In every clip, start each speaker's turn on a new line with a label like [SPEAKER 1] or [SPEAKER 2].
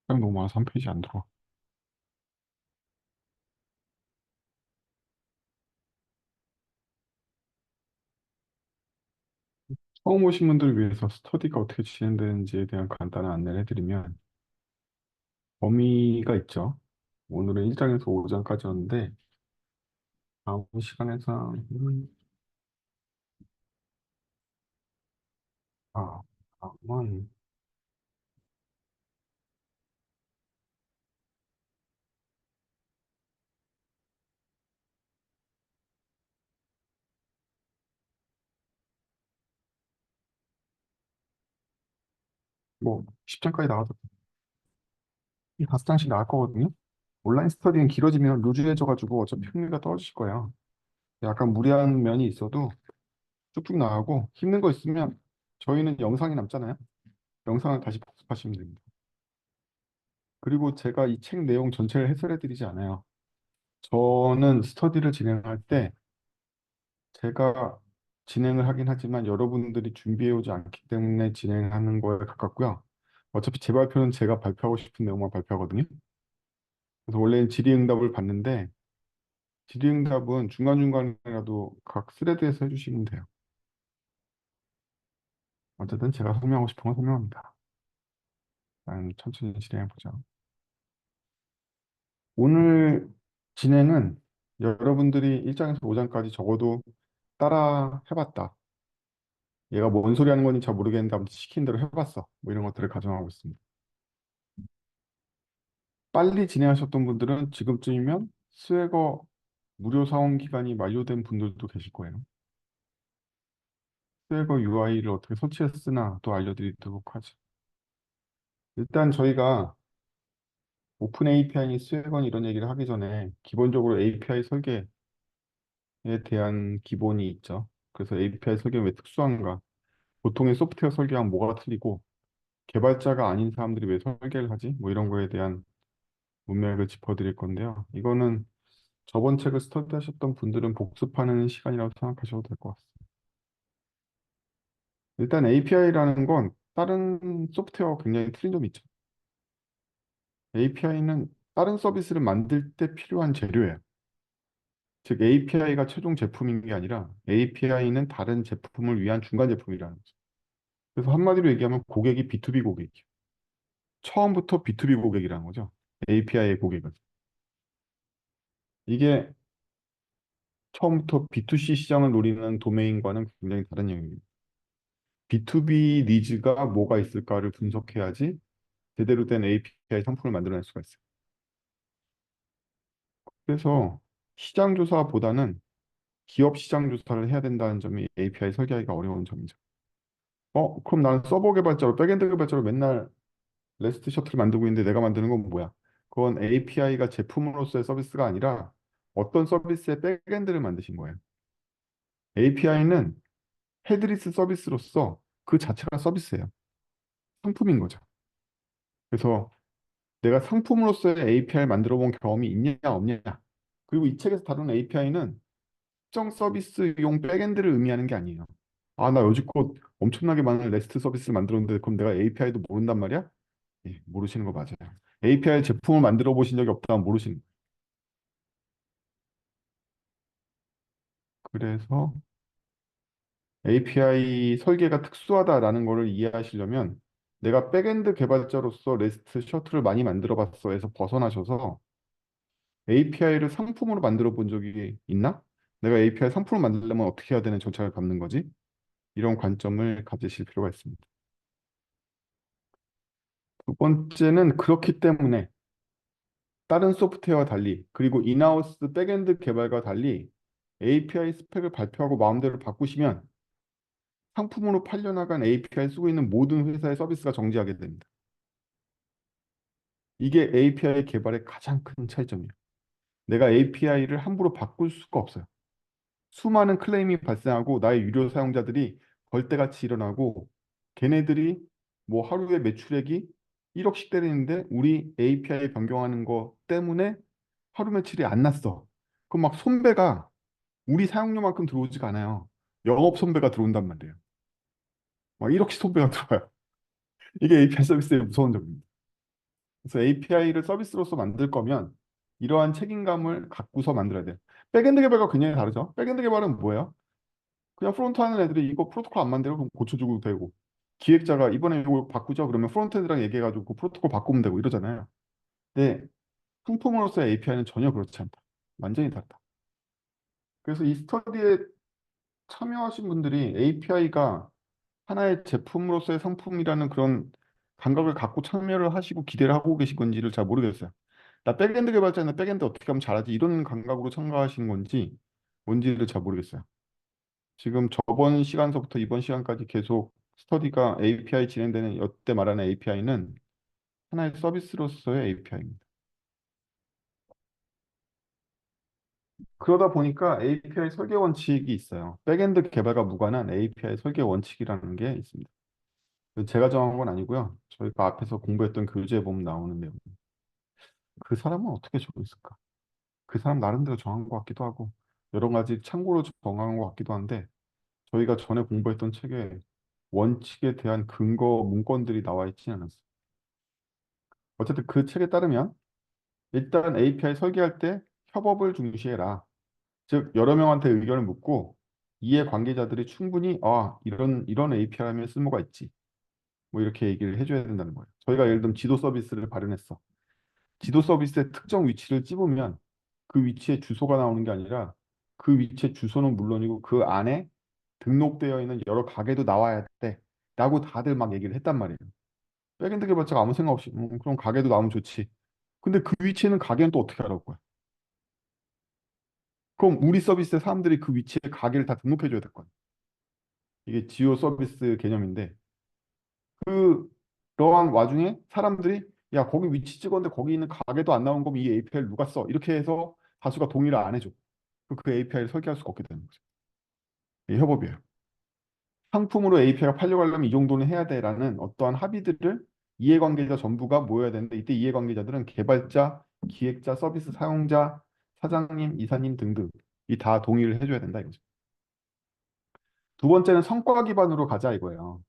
[SPEAKER 1] 그냥 너무 많아서 한 페이지 안 들어. 처음 오신 분들을 위해서 스터디가 어떻게 진행되는지에 대한 간단한 안내를 해드리면 범위가 있죠. 오늘은 1장에서 5장까지였는데 다음 시간에서 아, 다음은 뭐 10장까지 나와도 이 5장씩 나올 거거든요. 온라인 스터디는 길어지면 루즈해져가지고 어차피 흥미가 떨어질 거예요. 약간 무리한 면이 있어도 쭉쭉 나가고 힘든 거 있으면 저희는 영상이 남잖아요. 영상을 다시 복습하시면 됩니다. 그리고 제가 이 책 내용 전체를 해설해드리지 않아요. 저는 스터디를 진행할 때 제가 진행을 하긴 하지만 여러분들이 준비해 오지 않기 때문에 진행하는 거에 가깝고요. 어차피 제 발표는 제가 발표하고 싶은 내용만 발표하거든요. 그래서 원래는 질의응답을 받는데 질의응답은 중간중간이라도 각 스레드에서 해주시면 돼요. 어쨌든 제가 설명하고 싶은 건 설명합니다. 천천히 진행해보자. 오늘 진행은 여러분들이 1장에서 5장까지 적어도 따라 해봤다. 얘가 뭔 소리 하는 건지 잘 모르겠는데 아무튼 시킨 대로 해봤어. 뭐 이런 것들을 가정하고 있습니다. 빨리 진행하셨던 분들은 지금쯤이면 스웨거 무료 사용 기간이 만료된 분들도 계실 거예요. 스웨거 UI를 어떻게 설치했으나 또 알려드리도록 하죠. 일단 저희가 오픈 API, 스웨건 이런 얘기를 하기 전에 기본적으로 API 설계에 대한 기본이 있죠. 그래서 API 설계는 왜 특수한가? 보통의 소프트웨어 설계랑 뭐가 틀리고 개발자가 아닌 사람들이 왜 설계를 하지? 뭐 이런 거에 대한 문맥을 짚어드릴 건데요. 이거는 저번 책을 스터디하셨던 분들은 복습하는 시간이라고 생각하셔도 될 것 같습니다. 일단 API라는 건 다른 소프트웨어와 굉장히 틀린 점이 있죠. API는 다른 서비스를 만들 때 필요한 재료예요. 즉 API가 최종 제품인 게 아니라 API는 다른 제품을 위한 중간 제품이라는 거죠. 그래서 한마디로 얘기하면 고객이 B2B 고객이에요. 처음부터 B2B 고객이라는 거죠. API의 고객은. 이게 처음부터 B2C 시장을 노리는 도메인과는 굉장히 다른 영역입니다. B2B 니즈가 뭐가 있을까를 분석해야지 제대로 된 API 상품을 만들어낼 수가 있어요. 그래서 시장 조사보다는 기업 시장 조사를 해야 된다는 점이 API 설계하기가 어려운 점이죠. 그럼 나는 서버 개발자로, 백엔드 개발자로 맨날 레스트 셔틀을 만들고 있는데 내가 만드는 건 뭐야? 그건 API가 제품으로서의 서비스가 아니라 어떤 서비스의 백엔드를 만드신 거예요. API는 헤드리스 서비스로서 그 자체가 서비스예요. 상품인 거죠. 그래서 내가 상품으로서의 API를 만들어 본 경험이 있냐, 없냐. 그리고 이 책에서 다루는 API는 특정 서비스용 백엔드를 의미하는 게 아니에요. 아, 나 여지껏 엄청나게 많은 레스트 서비스를 만들었는데 그럼 내가 API도 모른단 말이야? 예, 모르시는 거 맞아요. API 제품을 만들어 보신 적이 없다면 모르시는 거예요. 그래서 API 설계가 특수하다라는 거를 이해하시려면 내가 백엔드 개발자로서 레스트 셔틀을 많이 만들어 봤어에서 벗어나셔서 API를 상품으로 만들어 본 적이 있나? 내가 API 상품을 만들려면 어떻게 해야 되는 절차를 밟는 거지? 이런 관점을 가지실 필요가 있습니다. 두 번째는 그렇기 때문에 다른 소프트웨어와 달리 그리고 인하우스 백엔드 개발과 달리 API 스펙을 발표하고 마음대로 바꾸시면 상품으로 팔려나간 API 쓰고 있는 모든 회사의 서비스가 정지하게 됩니다. 이게 API 개발의 가장 큰 차이점이에요. 내가 API를 함부로 바꿀 수가 없어요. 수많은 클레임이 발생하고 나의 유료 사용자들이 벌떼같이 일어나고 걔네들이 뭐 하루에 매출액이 1억씩 때리는데 우리 API 변경하는 거 때문에 하루 매출이 안 났어. 그럼 막 손배가 우리 사용료만큼 들어오지가 않아요. 영업 손배가 들어온단 말이에요. 막 1억씩 손배가 들어와요. 이게 API 서비스의 무서운 점입니다. 그래서 API를 서비스로서 만들 거면 이러한 책임감을 갖고서 만들어야 돼요. 백엔드 개발과 굉장히 다르죠. 백엔드 개발은 뭐예요? 그냥 프론트 하는 애들이 이거 프로토콜 안 만들고 그럼 고쳐주고 되고, 기획자가 이번에 이거 바꾸죠. 그러면 프론트엔드랑 얘기해가지고 그 프로토콜 바꾸면 되고 이러잖아요. 근데 상품으로서의 API는 전혀 그렇지 않다. 완전히 다르다. 그래서 이 스터디에 참여하신 분들이 API가 하나의 제품으로서의 상품이라는 그런 감각을 갖고 참여를 하시고 기대를 하고 계신 건지를 잘 모르겠어요. 나 백엔드 개발자는 백엔드 어떻게 하면 잘하지? 이런 감각으로 참가하신 건지 뭔지를 잘 모르겠어요. 지금 저번 시간서부터 이번 시간까지 계속 스터디가 API 진행되는 이때 말하는 API는 하나의 서비스로서의 API입니다. 그러다 보니까 API 설계 원칙이 있어요. 백엔드 개발과 무관한 API 설계 원칙이라는 게 있습니다. 제가 정한 건 아니고요. 저희가 앞에서 공부했던 교재에 보면 나오는 내용. 그 사람은 어떻게 적었을까? 그 사람 나름대로 정한 것 같기도 하고 여러 가지 참고로 정한 것 같기도 한데 저희가 전에 공부했던 책에 원칙에 대한 근거 문건들이 나와 있지는 않았어요. 어쨌든 그 책에 따르면 일단 API 설계할 때 협업을 중시해라. 즉 여러 명한테 의견을 묻고 이해 관계자들이 충분히 이런 API라면 쓸모가 있지. 뭐 이렇게 얘기를 해줘야 된다는 거예요. 저희가 예를 들면 지도 서비스를 발현했어. 지도 서비스의 특정 위치를 찝으면 그 위치에 주소가 나오는 게 아니라 그 위치의 주소는 물론이고 그 안에 등록되어 있는 여러 가게도 나와야 돼. 라고 다들 막 얘기를 했단 말이에요. 백엔드 개발자가 아무 생각 없이 그럼 가게도 나오면 좋지. 근데 그 위치에는 가게는 또 어떻게 알아볼 거야? 그럼 우리 서비스에 사람들이 그 위치에 가게를 다 등록해 줘야 될 거야. 이게 지오 서비스 개념인데 그러한 와중에 사람들이 야 거기 위치 찍었는데 거기 있는 가게도 안 나온 거면 이 API를 누가 써? 이렇게 해서 다수가 동의를 안 해줘. 그 API를 설계할 수가 없게 되는 거죠. 이게 협업이에요. 상품으로 API가 팔려가려면 이 정도는 해야 돼라는 어떠한 합의들을 이해관계자 전부가 모여야 되는데 이때 이해관계자들은 개발자, 기획자, 서비스 사용자, 사장님, 이사님 등등 이 다 동의를 해줘야 된다 이거죠. 두 번째는 성과 기반으로 가자 이거예요.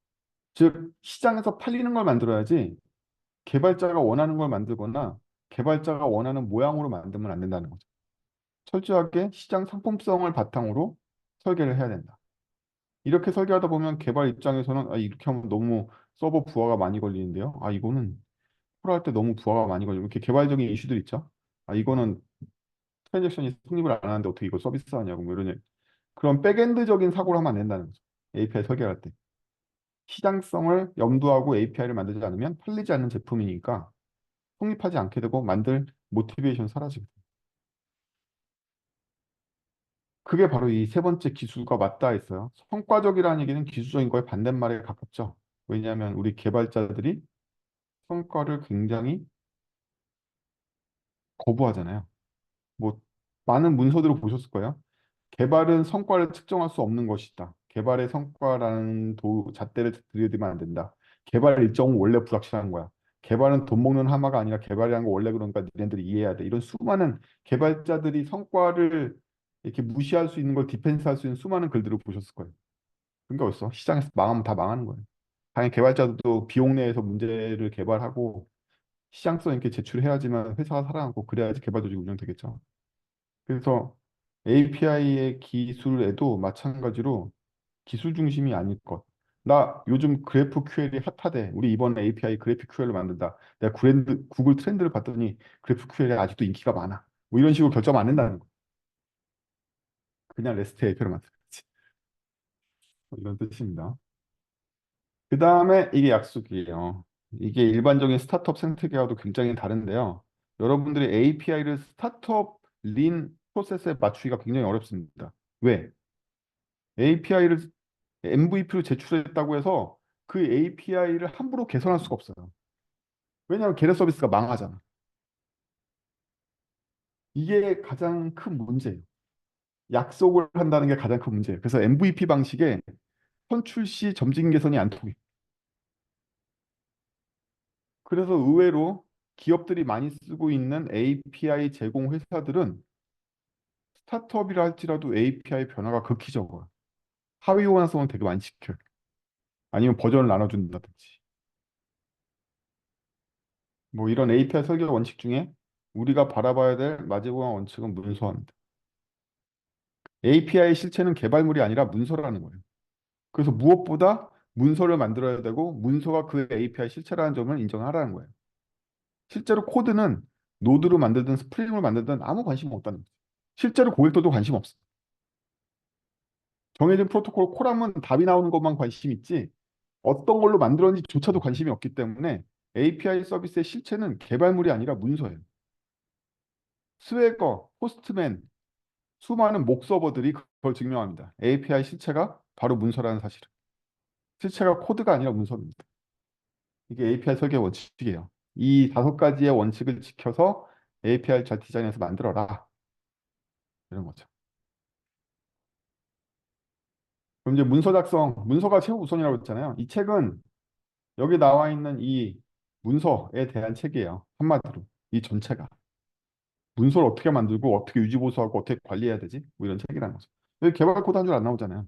[SPEAKER 1] 즉 시장에서 팔리는 걸 만들어야지 개발자가 원하는 걸 만들거나 개발자가 원하는 모양으로 만들면 안 된다는 거죠. 철저하게 시장 상품성을 바탕으로 설계를 해야 된다. 이렇게 설계하다 보면 개발 입장에서는 이렇게 하면 너무 서버 부하가 많이 걸리는데요. 이거는 콜할 때 너무 부하가 많이 걸리고 이렇게 개발적인 이슈들 있죠. 이거는 트랜잭션이 성립을 안 하는데 어떻게 이거 서비스 하냐고 뭐 이런 그런 백엔드적인 사고를 하면 안 된다는 거죠. API 설계할 때. 시장성을 염두하고 API를 만들지 않으면 팔리지 않는 제품이니까 성립하지 않게 되고 만들 모티베이션 사라지고. 그게 바로 이 세 번째 기술과 맞닿아 있어요. 성과적이라는 얘기는 기술적인 거에 반대말에 가깝죠. 왜냐하면 우리 개발자들이 성과를 굉장히 거부하잖아요. 뭐 많은 문서들을 보셨을 거예요. 개발은 성과를 측정할 수 없는 것이다. 개발의 성과라는 잣대를 들이대면 안 된다. 개발 일정은 원래 불확실한 거야. 개발은 돈 먹는 하마가 아니라 개발이라는 거 원래 그러니까 니네들이 이해해야 돼. 이런 수많은 개발자들이 성과를 이렇게 무시할 수 있는 걸 디펜스할 수 있는 수많은 글들을 보셨을 거예요. 그런 게 어딨어? 시장에서 망하면 다 망하는 거예요. 당연히 개발자도 비용 내에서 문제를 개발하고 시장성 있게 제출해야지만 회사가 살아남고 그래야지 개발 조직이 운영되겠죠. 그래서 API의 기술에도 마찬가지로 기술 중심이 아닐 것. 나 요즘 그래프 QL이 핫하대. 우리 이번에 API 그래프 QL을 만든다. 내가 구글 트렌드를 봤더니 그래프 QL이 아직도 인기가 많아. 뭐 이런 식으로 결정 안 된다는 거. 그냥 REST API를 만들지. 뭐 이런 뜻입니다. 그 다음에 이게 약속이에요. 이게 일반적인 스타트업 생태계와도 굉장히 다른데요. 여러분들이 API를 스타트업 린 프로세스에 맞추기가 굉장히 어렵습니다. 왜? API를 MVP로 제출했다고 해서 그 API를 함부로 개선할 수가 없어요. 왜냐하면 걔네 서비스가 망하잖아. 이게 가장 큰 문제예요. 약속을 한다는 게 가장 큰 문제예요. 그래서 MVP 방식에 선출 시 점진 개선이 안 통해. 그래서 의외로 기업들이 많이 쓰고 있는 API 제공 회사들은 스타트업이라 할지라도 API 변화가 극히 적어요. 하위 호환성은 되게 많이 지켜요. 아니면 버전을 나눠준다든지. 뭐 이런 API 설계 원칙 중에 우리가 바라봐야 될 마지막 원칙은 문서화입니다. API의 실체는 개발물이 아니라 문서라는 거예요. 그래서 무엇보다 문서를 만들어야 되고 문서가 그 API 실체라는 점을 인정하라는 거예요. 실제로 코드는 노드로 만들든 스프링을 만들든 아무 관심 없다는 거죠. 실제로 고객들도 관심 없어. 정해진 프로토콜 콜하면 답이 나오는 것만 관심 있지 어떤 걸로 만들었는지조차도 관심이 없기 때문에 API 서비스의 실체는 개발물이 아니라 문서예요. 스웨거, 포스트맨, 수많은 목 서버들이 그걸 증명합니다. API 실체가 바로 문서라는 사실을. 실체가 코드가 아니라 문서입니다. 이게 API 설계 원칙이에요. 이 다섯 가지의 원칙을 지켜서 API를 잘 디자인해서 만들어라. 이런 거죠. 그럼 이제 문서 작성, 문서가 최우선이라고 했잖아요. 이 책은 여기 나와 있는 이 문서에 대한 책이에요. 한마디로. 이 전체가. 문서를 어떻게 만들고 어떻게 유지보수하고 어떻게 관리해야 되지? 뭐 이런 책이라는 거죠. 여기 개발 코드 한 줄 안 나오잖아요.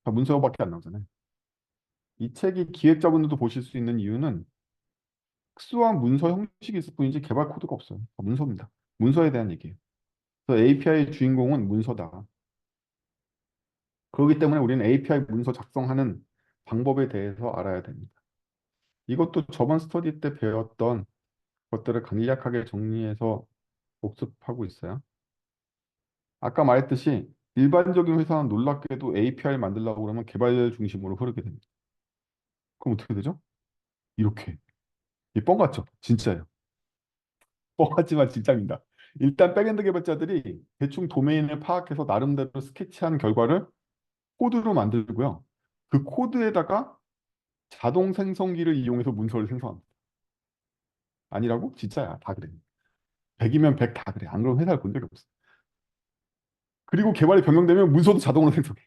[SPEAKER 1] 다 문서밖에 안 나오잖아요. 이 책이 기획자분들도 보실 수 있는 이유는 특수한 문서 형식이 있을 뿐이지 개발 코드가 없어요. 다 문서입니다. 문서에 대한 얘기예요. 그래서 API의 주인공은 문서다. 그렇기 때문에 우리는 API 문서 작성하는 방법에 대해서 알아야 됩니다. 이것도 저번 스터디 때 배웠던 것들을 간략하게 정리해서 복습하고 있어요. 아까 말했듯이 일반적인 회사는 놀랍게도 API를 만들려고 그러면 개발 중심으로 흐르게 됩니다. 그럼 어떻게 되죠? 이렇게. 이 뻥 같죠? 진짜예요. 뻥하지만 진짜입니다. 일단 백엔드 개발자들이 대충 도메인을 파악해서 나름대로 스케치한 결과를 코드로 만들고요. 그 코드에다가 자동 생성기를 이용해서 문서를 생성합니다. 아니라고? 진짜야. 다 그래. 100이면 100 다 그래. 안 그러면 회사를 본 적이 없어. 그리고 개발이 변경되면 문서도 자동으로 생성해.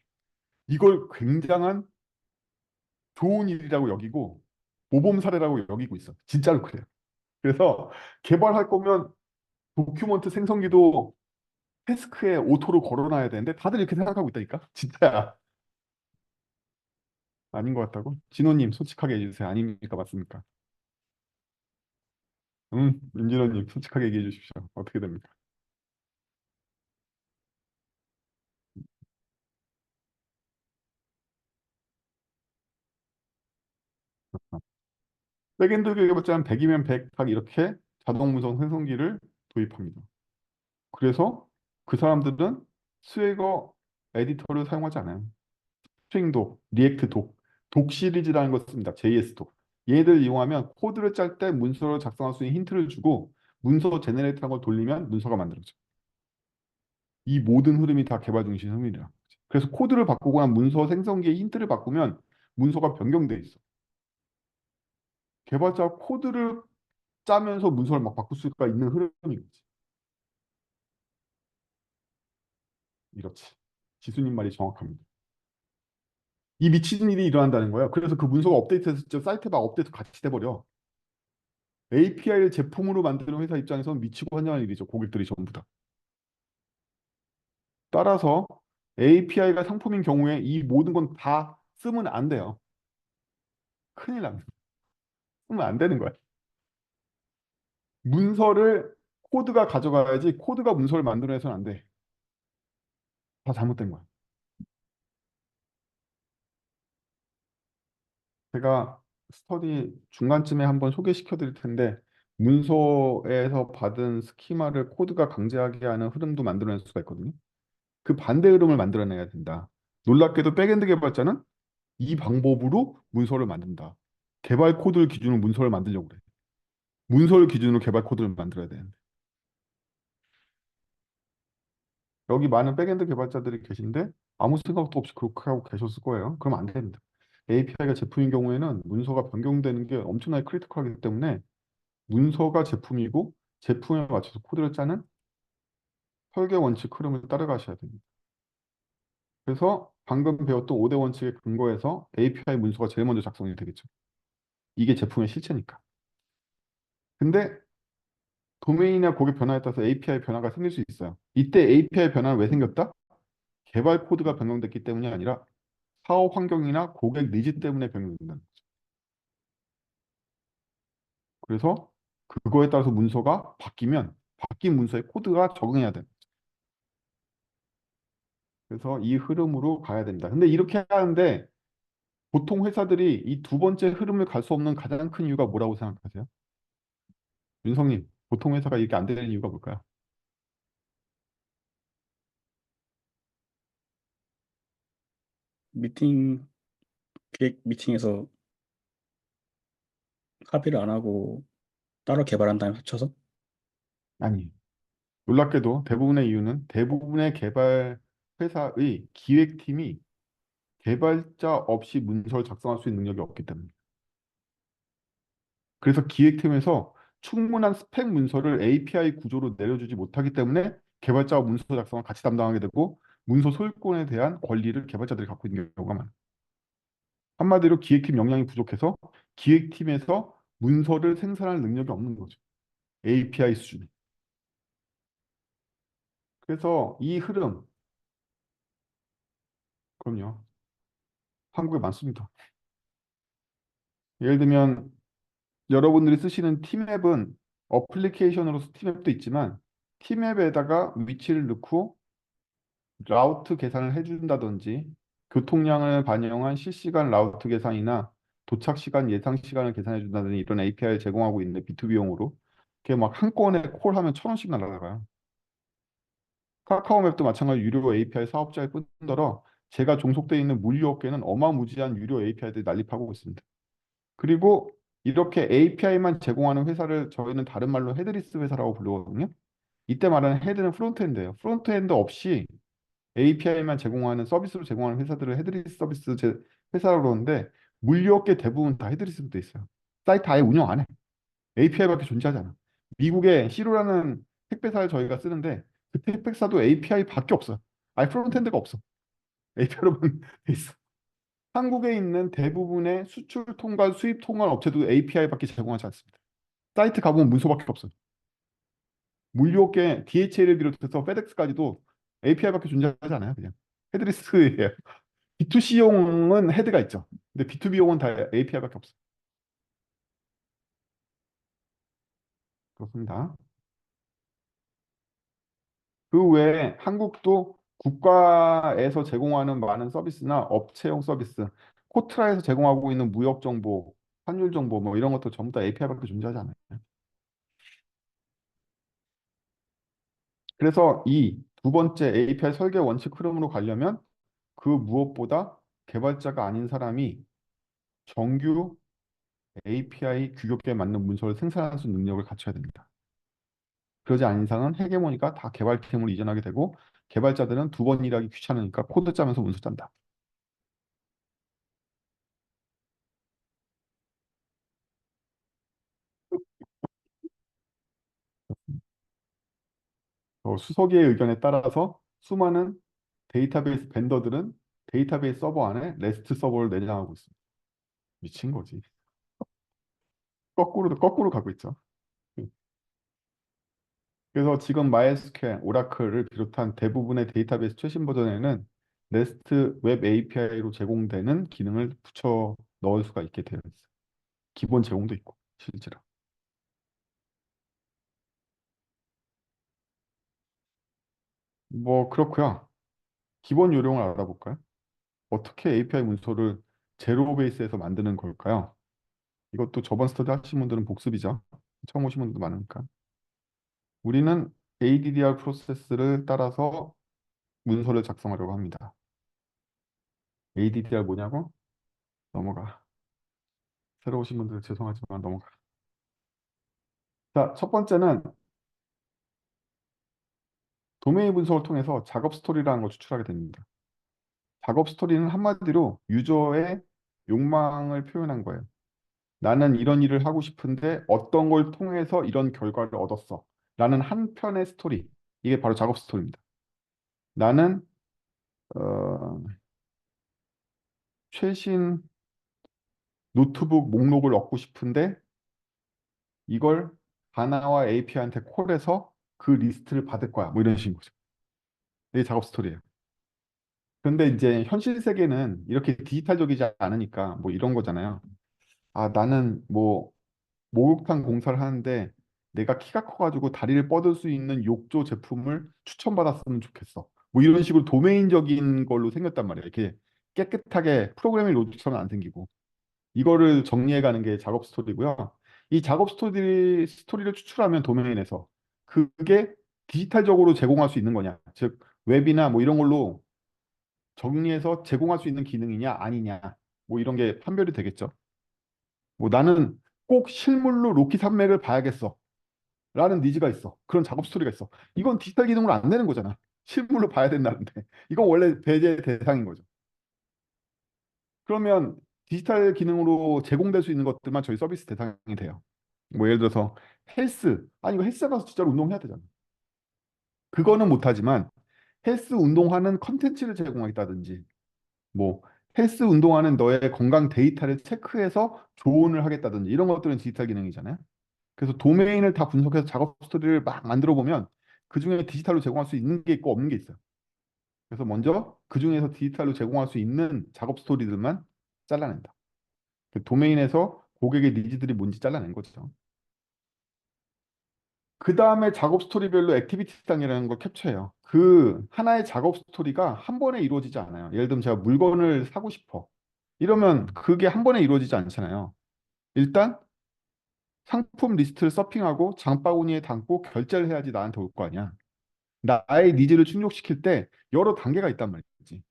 [SPEAKER 1] 이걸 굉장한 좋은 일이라고 여기고 모범 사례라고 여기고 있어. 진짜로 그래요. 그래서 개발할 거면 도큐먼트 생성기도 태스크에 오토로 걸어놔야 되는데 다들 이렇게 생각하고 있다니까? 진짜야. 아닌 것 같다고? 진호님 솔직하게 해주세요. 아닙니까? 맞습니까? 임진호님 솔직하게 얘기해 주십시오. 어떻게 됩니까? 백엔드 개발자는 100이면 100, 딱 이렇게 자동 문서 생성기를 도입합니다. 그래서 그 사람들은 스웨거 에디터를 사용하지 않아요. 스트링독, 리액트독, 독 시리즈라는 걸 씁니다. JS독. 얘들 이용하면 코드를 짤 때 문서를 작성할 수 있는 힌트를 주고 문서 제네레이터라는 걸 돌리면 문서가 만들어져. 이 모든 흐름이 다 개발 중심 흐름이라. 그래서 코드를 바꾸거나 문서 생성기의 힌트를 바꾸면 문서가 변경돼 있어. 개발자가 코드를 짜면서 문서를 막 바꿀 수가 있는 흐름인 거지. 이렇지. 지수님 말이 정확합니다. 이 미친 일이 일어난다는 거예요. 그래서 그 문서가 업데이트해서 진짜 사이트 막 업데이트 같이 돼버려. API를 제품으로 만드는 회사 입장에서는 미치고 환장할 일이죠. 고객들이 전부 다. 따라서 API가 상품인 경우에 이 모든 건 다 쓰면 안 돼요. 큰일 납니다. 쓰면 안 되는 거야. 문서를 코드가 가져가야지 코드가 문서를 만들어내서는 안 돼. 다 잘못된 거야. 제가 스터디 중간쯤에 한번 소개시켜 드릴 텐데 문서에서 받은 스키마를 코드가 강제하게 하는 흐름도 만들어낼 수가 있거든요. 그 반대 흐름을 만들어내야 된다. 놀랍게도 백엔드 개발자는 이 방법으로 문서를 만든다. 개발 코드를 기준으로 문서를 만들려고 그래. 문서를 기준으로 개발 코드를 만들어야 되는데. 여기 많은 백엔드 개발자들이 계신데 아무 생각도 없이 그렇게 하고 계셨을 거예요. 그러면 안 됩니다. API가 제품인 경우에는 문서가 변경되는 게 엄청나게 크리티컬하기 때문에 문서가 제품이고 제품에 맞춰서 코드를 짜는 설계 원칙 흐름을 따라가셔야 됩니다. 그래서 방금 배웠던 5대 원칙에 근거해서 API 문서가 제일 먼저 작성이 되겠죠. 이게 제품의 실체니까. 근데 도메인이나 고객 변화에 따라서 API 변화가 생길 수 있어요. 이때 API 변화는 왜 생겼다? 개발 코드가 변경됐기 때문이 아니라 사업 환경이나 고객 니즈 때문에 변경된다. 그래서 그거에 따라서 문서가 바뀌면 바뀐 문서의 코드가 적응해야 돼. 그래서 이 흐름으로 가야 됩니다. 근데 이렇게 하는데 보통 회사들이 이 두 번째 흐름을 갈 수 없는 가장 큰 이유가 뭐라고 생각하세요? 윤성님, 보통 회사가 이렇게 안 되는 이유가 뭘까요?
[SPEAKER 2] 미팅, 기획 미팅에서 합의를 안 하고 따로 개발한 다음에 합쳐서?
[SPEAKER 1] 아니, 놀랍게도 대부분의 이유는 대부분의 개발 회사의 기획팀이 개발자 없이 문서를 작성할 수 있는 능력이 없기 때문에. 그래서 기획팀에서 충분한 스펙 문서를 API 구조로 내려주지 못하기 때문에 개발자와 문서 작성을 같이 담당하게 되고 문서 소유권에 대한 권리를 개발자들이 갖고 있는 경우가 많아요. 한마디로 기획팀 역량이 부족해서 기획팀에서 문서를 생산할 능력이 없는 거죠. API 수준에. 그래서 이 흐름, 그럼요. 한국에 많습니다. 예를 들면 여러분들이 쓰시는 팀앱은 어플리케이션으로서 팀앱도 있지만 팀앱에다가 위치를 넣고 라우트 계산을 해준다든지 교통량을 반영한 실시간 라우트 계산이나 도착 시간, 예상 시간을 계산해 준다든지 이런 API를 제공하고 있는데 B2B용으로 그게 막 한 건에 콜하면 1,000원씩 날아가요. 카카오맵도 마찬가지로 유료 API 사업자일 뿐더러 제가 종속돼 있는 물류업계는 어마무지한 유료 API들이 난립하고 있습니다. 그리고 이렇게 API만 제공하는 회사를 저희는 다른 말로 헤드리스 회사라고 부르거든요. 이때 말하는 헤드는 프론트엔드예요. 프론트엔드 없이 API만 제공하는 서비스로 제공하는 회사들을 헤드리스 서비스 회사라고 그러는데 물류업계 대부분 다 헤드리스로 돼 있어요. 사이트 아예 운영 안 해. API밖에 존재하지 않아. 미국의 시로라는 택배사를 저희가 쓰는데 그 택배사도 API밖에 없어요. 아예 프론트엔드가 없어. API로만 돼 있어. 한국에 있는 대부분의 수출 통관, 수입 통관 업체도 API밖에 제공하지 않습니다. 사이트 가보면 문서밖에 없어요. 물류업계 DHL을 비롯해서 페덱스까지도 API밖에 존재하지 않아요. 그냥 헤드리스예요. B2C용은 헤드가 있죠. 근데 B2B용은 다 API밖에 없어요. 그렇습니다. 그 외에 한국도 국가에서 제공하는 많은 서비스나 업체용 서비스, 코트라에서 제공하고 있는 무역 정보, 환율 정보 뭐 이런 것도 전부 다 API밖에 존재하지 않아요. 그래서 이 두 번째 API 설계 원칙 흐름으로 가려면 그 무엇보다 개발자가 아닌 사람이 정규 API 규격에 맞는 문서를 생산할 수 있는 능력을 갖춰야 됩니다. 그러지 않은 이상은 헤게모니가 다 개발팀으로 이전하게 되고 개발자들은 두 번 일하기 귀찮으니까 코드 짜면서 문서 짠다. 수석의 의견에 따라서 수많은 데이터베이스 벤더들은 데이터베이스 서버 안에 레스트 서버를 내장하고 있습니다. 미친 거지. 거꾸로 가고 있죠. 그래서 지금 MySQL, 오라클을 비롯한 대부분의 데이터베이스 최신 버전에는 REST 웹 API로 제공되는 기능을 붙여 넣을 수가 있게 되어 있어요. 기본 제공도 있고 실제로. 뭐 그렇고요. 기본 요령을 알아볼까요? 어떻게 API 문서를 제로 베이스에서 만드는 걸까요? 이것도 저번 스터디 하신 분들은 복습이죠. 처음 오신 분들도 많으니까. 우리는 ADDR 프로세스를 따라서 문서를 작성하려고 합니다. ADDR 뭐냐고? 넘어가. 새로 오신 분들 죄송하지만 넘어가. 자, 첫 번째는 도메인 분석을 통해서 작업 스토리라는 걸 추출하게 됩니다. 작업 스토리는 한마디로 유저의 욕망을 표현한 거예요. 나는 이런 일을 하고 싶은데 어떤 걸 통해서 이런 결과를 얻었어. 라는 한 편의 스토리. 이게 바로 작업 스토리입니다. 나는 어, 최신 노트북 목록을 얻고 싶은데 이걸 바나와 API한테 콜해서 그 리스트를 받을 거야. 뭐 이런 식인 거죠. 이게 작업 스토리예요. 근데 이제 현실 세계는 이렇게 디지털적이지 않으니까 뭐 이런 거잖아요. 아, 나는 뭐 목욕탕 공사를 하는데 내가 키가 커가지고 다리를 뻗을 수 있는 욕조 제품을 추천받았으면 좋겠어. 뭐 이런 식으로 도메인적인 걸로 생겼단 말이야. 이렇게 깨끗하게 프로그래밍 로직처럼 안 생기고. 이거를 정리해가는 게 작업 스토리고요. 이 작업 스토리를 추출하면 도메인에서 그게 디지털적으로 제공할 수 있는 거냐. 즉, 웹이나 뭐 이런 걸로 정리해서 제공할 수 있는 기능이냐, 아니냐. 뭐 이런 게 판별이 되겠죠. 뭐 나는 꼭 실물로 로키 산맥을 봐야겠어. 라는 니즈가 있어. 그런 작업 스토리가 있어. 이건 디지털 기능으로 안 되는 거잖아. 실물로 봐야 된다는데. 이건 원래 배제 대상인 거죠. 그러면 디지털 기능으로 제공될 수 있는 것들만 저희 서비스 대상이 돼요. 뭐 예를 들어서 헬스. 아니 이거 헬스 가서 진짜로 운동해야 되잖아. 그거는 못하지만 헬스 운동하는 컨텐츠를 제공하겠다든지 뭐 헬스 운동하는 너의 건강 데이터를 체크해서 조언을 하겠다든지 이런 것들은 디지털 기능이잖아요. 그래서 도메인을 다 분석해서 작업 스토리를 막 만들어 보면 그중에 디지털로 제공할 수 있는 게 있고 없는 게 있어요. 그래서 먼저 그중에서 디지털로 제공할 수 있는 작업 스토리들만 잘라낸다. 그 도메인에서 고객의 니즈들이 뭔지 잘라낸 거죠. 그 다음에 작업 스토리별로 액티비티상이라는 걸 캡처해요. 그 하나의 작업 스토리가 한 번에 이루어지지 않아요. 예를 들면 제가 물건을 사고 싶어. 이러면 그게 한 번에 이루어지지 않잖아요. 일단 상품 리스트를 서핑하고 장바구니에 담고 결제를 해야지 나한테 올 거 아니야. 나의 니즈를 충족시킬 때 여러 단계가 있단 말이지.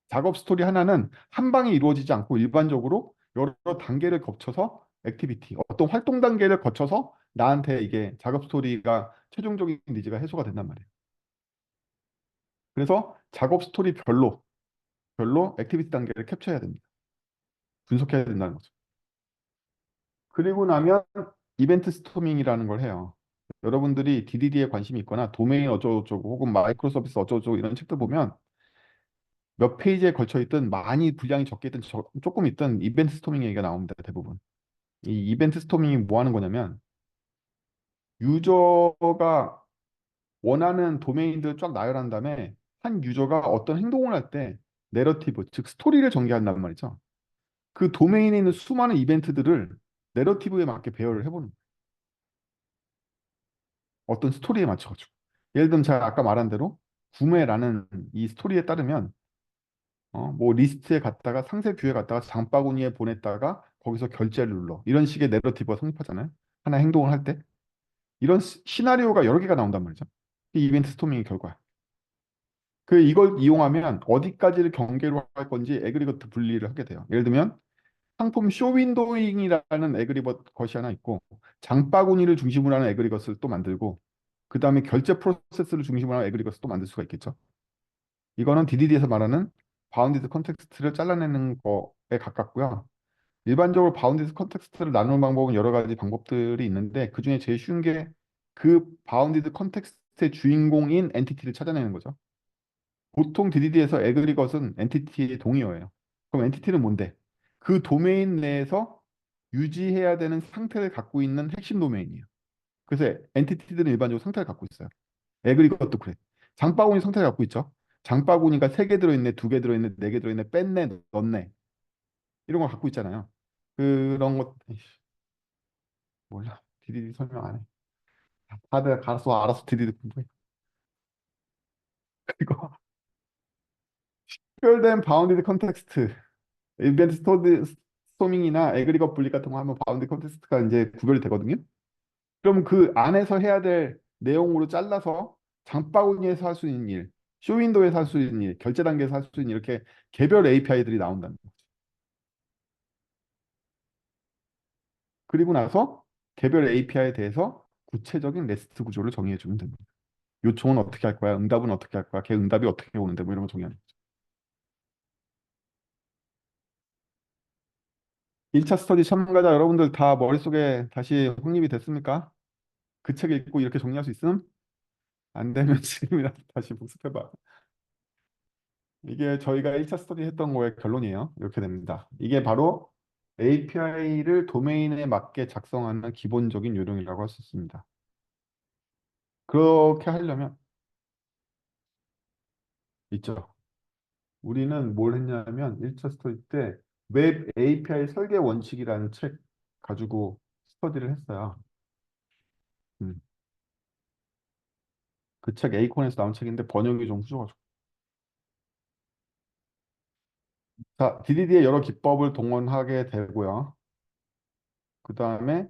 [SPEAKER 1] 작업 스토리 하나는 한 방에 이루어지지 않고 일반적으로 여러 단계를 거쳐서 액티비티, 어떤 활동 단계를 거쳐서 나한테 이게 작업 스토리가 최종적인 니즈가 해소가 된단 말이에요. 그래서 작업 스토리 별로 액티비티 단계를 캡처해야 됩니다. 분석해야 된다는 거죠. 그리고 나면 이벤트 스토밍이라는 걸 해요. 여러분들이 DDD에 관심이 있거나 도메인 어쩌고저쩌고 혹은 마이크로 서비스 어쩌고저쩌고 이런 책들 보면 몇 페이지에 걸쳐 있든 많이 분량이 적게 있든 조금 있든 이벤트 스토밍 얘기가 나옵니다. 대부분. 이 이벤트 스토밍이 뭐 하는 거냐면 유저가 원하는 도메인들을 쫙 나열한 다음에 한 유저가 어떤 행동을 할 때 내러티브, 즉 스토리를 전개한단 말이죠. 그 도메인에 있는 수많은 이벤트들을 내러티브에 맞게 배열을 해보는 거예요. 어떤 스토리에 맞춰가지고. 예를 들면 제가 아까 말한 대로 구매라는 이 스토리에 따르면 뭐 리스트에 갔다가 상세 뷰에 갔다가 장바구니에 보냈다가 거기서 결제를 눌러. 이런 식의 내러티브가 성립하잖아요. 하나 행동을 할 때. 이런 시나리오가 여러 개가 나온단 말이죠. 이 이벤트 스토밍의 결과야. 그 이걸 이용하면 어디까지를 경계로 할 건지 에그리거트 분리를 하게 돼요. 예를 들면 상품 쇼윈도잉이라는 에그리것이 하나 있고 장바구니를 중심으로 하는 에그리것을 또 만들고 그 다음에 결제 프로세스를 중심으로 하는 에그리것을 또 만들 수가 있겠죠. 이거는 DDD에서 말하는 바운디드 컨텍스트를 잘라내는 거에 가깝고요. 일반적으로 바운디드 컨텍스트를 나누는 방법은 여러 가지 방법들이 있는데 그중에 제일 쉬운 게 그 바운디드 컨텍스트의 주인공인 엔티티를 찾아내는 거죠. 보통 DDD에서 에그리것은 엔티티의 동의어예요. 그럼 엔티티는 뭔데? 그 도메인 내에서 유지해야 되는 상태를 갖고 있는 핵심 도메인이에요. 그래서 엔티티들은 일반적으로 상태를 갖고 있어요. 에그리것도 그래. 장바구니 상태를 갖고 있죠. 장바구니가 3개 들어있네, 2개 들어있네, 4개 들어있네, 뺐네, 넣었네. 이런 걸 갖고 있잖아요. 그런 것, 에이씨, 몰라. DDD 설명 안 해. 다들 알아서 DDD 공부해. 그리고 특별된 바운디드 컨텍스트, 이벤트 스토밍이나 에그리거 분리 같은 거 하면 바운드 컨텍스트가 이제 구별이 되거든요. 그럼 그 안에서 해야 될 내용으로 잘라서 장바구니에서 할 수 있는 일, 쇼윈도에서 할 수 있는 일, 결제 단계에서 할 수 있는 일, 이렇게 개별 API들이 나온다는 거죠. 그리고 나서 개별 API에 대해서 구체적인 레스트 구조를 정의해 주면 됩니다. 요청은 어떻게 할 거야? 응답은 어떻게 할 거야? 걔 응답이 어떻게 오는데? 뭐 이런 거 정의하는 거죠. 1차 스터디 참가자 여러분들 다 머릿속에 다시 확립이 됐습니까? 그 책 읽고 이렇게 정리할 수 있음? 안 되면 지금이라도 다시 복습해봐. 이게 저희가 1차 스터디 했던 거의 결론이에요. 이렇게 됩니다. 이게 바로 API를 도메인에 맞게 작성하는 기본적인 요령이라고 할 수 있습니다. 그렇게 하려면 있죠. 우리는 뭘 했냐면 1차 스터디 때 웹 API 설계 원칙이라는 책 가지고 스터디를 했어요. 음. 그 책 에이콘에서 나온 책인데 번역이 좀 후져가지고. 자, DDD의 여러 기법을 동원하게 되고요. 그 다음에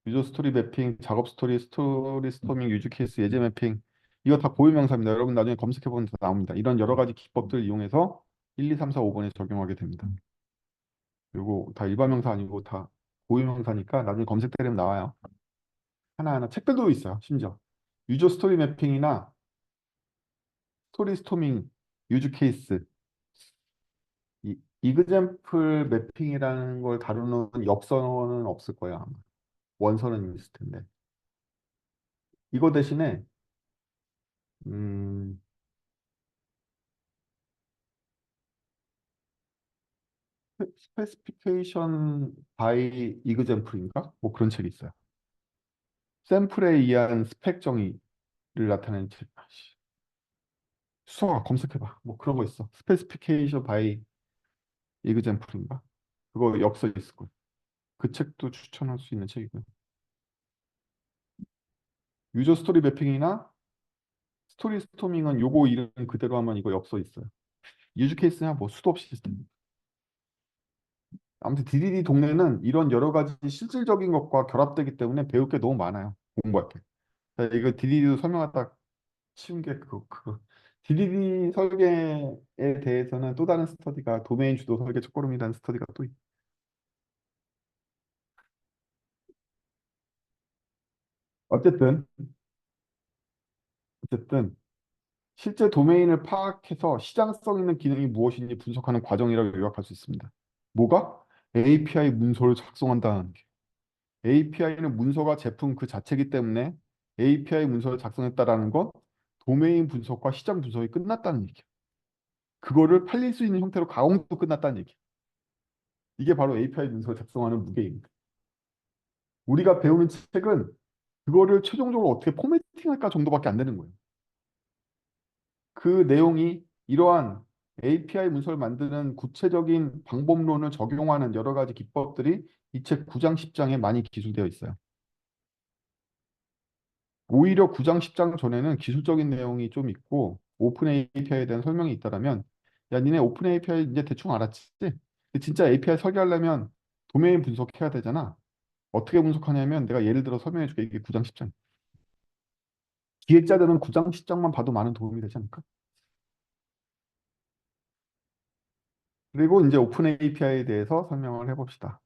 [SPEAKER 1] 유저 스토리 매핑, 작업 스토리, 스토리 스토밍, 유즈 케이스, 예제 매핑. 이거 다 고유명사입니다. 여러분 나중에 검색해보면 다 나옵니다. 이런 여러 가지 기법들을 이용해서 1, 2, 3, 4, 5번에 적용하게 됩니다. 이거 다 일반명사 아니고 다 고유명사니까 나중에 검색되면 나와요. 하나하나 책들도 있어요. 심지어. 유저 스토리 매핑이나 스토리 스토밍, 유즈 케이스, 이그젬플 매핑이라는 걸 다루는 엽서는 없을 거야, 아마. 원서는 있을 텐데. 이거 대신에 음, 스페시피케이션 바이 이그젬플인가? 뭐 그런 책이 있어요. 샘플에 의한 스펙 정의를 나타내는 책. 아이씨, 수학아 검색해봐. 뭐 그런 거 있어. 스페시피케이션 바이 이그젬플인가? 그거 엽서 있을 거예요. 그 책도 추천할 수 있는 책이고요. 유저 스토리 매핑이나 스토리 스토밍은 요거 이름 그대로 하면 이거 엽서 있어요. 유즈 케이스냐 뭐 수도 없이 있어요. 아무튼 DDD 동네는 이런 여러 가지 실질적인 것과 결합되기 때문에 배울 게 너무 많아요. 공부할 때. 자, 이거 DDD도 설명하다 치운 게 DDD 설계에 대해서는 또 다른 스터디가 도메인 주도 설계 첫걸음이라는 스터디가 또 어쨌든 어쨌든 실제 도메인을 파악해서 시장성 있는 기능이 무엇인지 분석하는 과정이라고 요약할 수 있습니다. 뭐가? API 문서를 작성한다는 게. API는 문서가 제품 그 자체이기 때문에 API 문서를 작성했다라는 건 도메인 분석과 시장 분석이 끝났다는 얘기야. 그거를 팔릴 수 있는 형태로 가공도 끝났다는 얘기야. 이게 바로 API 문서를 작성하는 무게입니다. 우리가 배우는 책은 그거를 최종적으로 어떻게 포매팅할까 정도밖에 안 되는 거예요. 그 내용이 이러한 API 문서를 만드는 구체적인 방법론을 적용하는 여러 가지 기법들이 이 책 9장, 10장에 많이 기술되어 있어요. 오히려 9장, 10장 전에는 기술적인 내용이 좀 있고 오픈 API에 대한 설명이 있다라면 야, 니네 오픈 API 이제 대충 알았지? 근데 진짜 API 설계하려면 도메인 분석해야 되잖아. 어떻게 분석하냐면 내가 예를 들어 설명해 줄게. 이게 9장, 10장. 기획자들은 9장, 10장만 봐도 많은 도움이 되지 않을까? 그리고 이제 오픈 API에 대해서 설명을 해봅시다.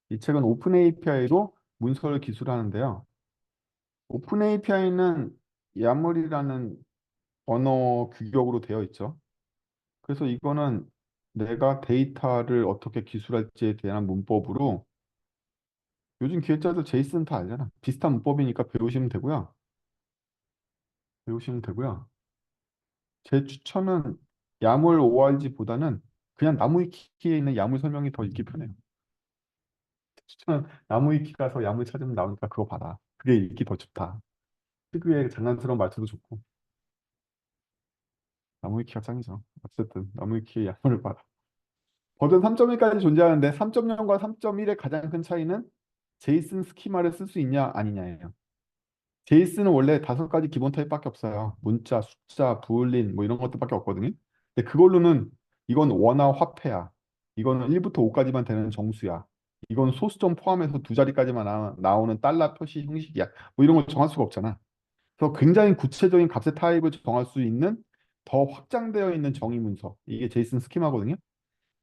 [SPEAKER 1] 이 책은 오픈 API로 문서를 기술하는데요. 오픈 API는 야물이라는 언어 규격으로 되어 있죠. 그래서 이거는 내가 데이터를 어떻게 기술할지에 대한 문법으로 요즘 기획자들 제이슨 다 알잖아. 비슷한 문법이니까 배우시면 되고요. 배우시면 되고요. 제 추천은 야물 ORG보다는 그냥 나무위키에 있는 야물 설명이 더 읽기 편해요. 추천은 나무위키 가서 야물 찾으면 나오니까 그거 봐라. 그게 읽기 더 좋다. 특유의 장난스러운 말투도 좋고 나무위키가 짱이죠. 어쨌든 나무위키의 야물을 봐라. 버전 3.1까지 존재하는데 3.0과 3.1의 가장 큰 차이는 제이슨 스키마를 쓸 수 있냐 아니냐예요. 제이슨은 원래 5가지 기본 타입밖에 없어요. 문자, 숫자, 부울린 뭐 이런 것들밖에 없거든요. 근데 그걸로는 이건 원화 화폐야. 이거는 1부터 5까지만 되는 정수야. 이건 소수점 포함해서 2자리까지만 나오는 달러 표시 형식이야. 뭐 이런 걸 정할 수가 없잖아. 그래서 굉장히 구체적인 값의 타입을 정할 수 있는 더 확장되어 있는 정의 문서. 이게 제이슨 스키마거든요.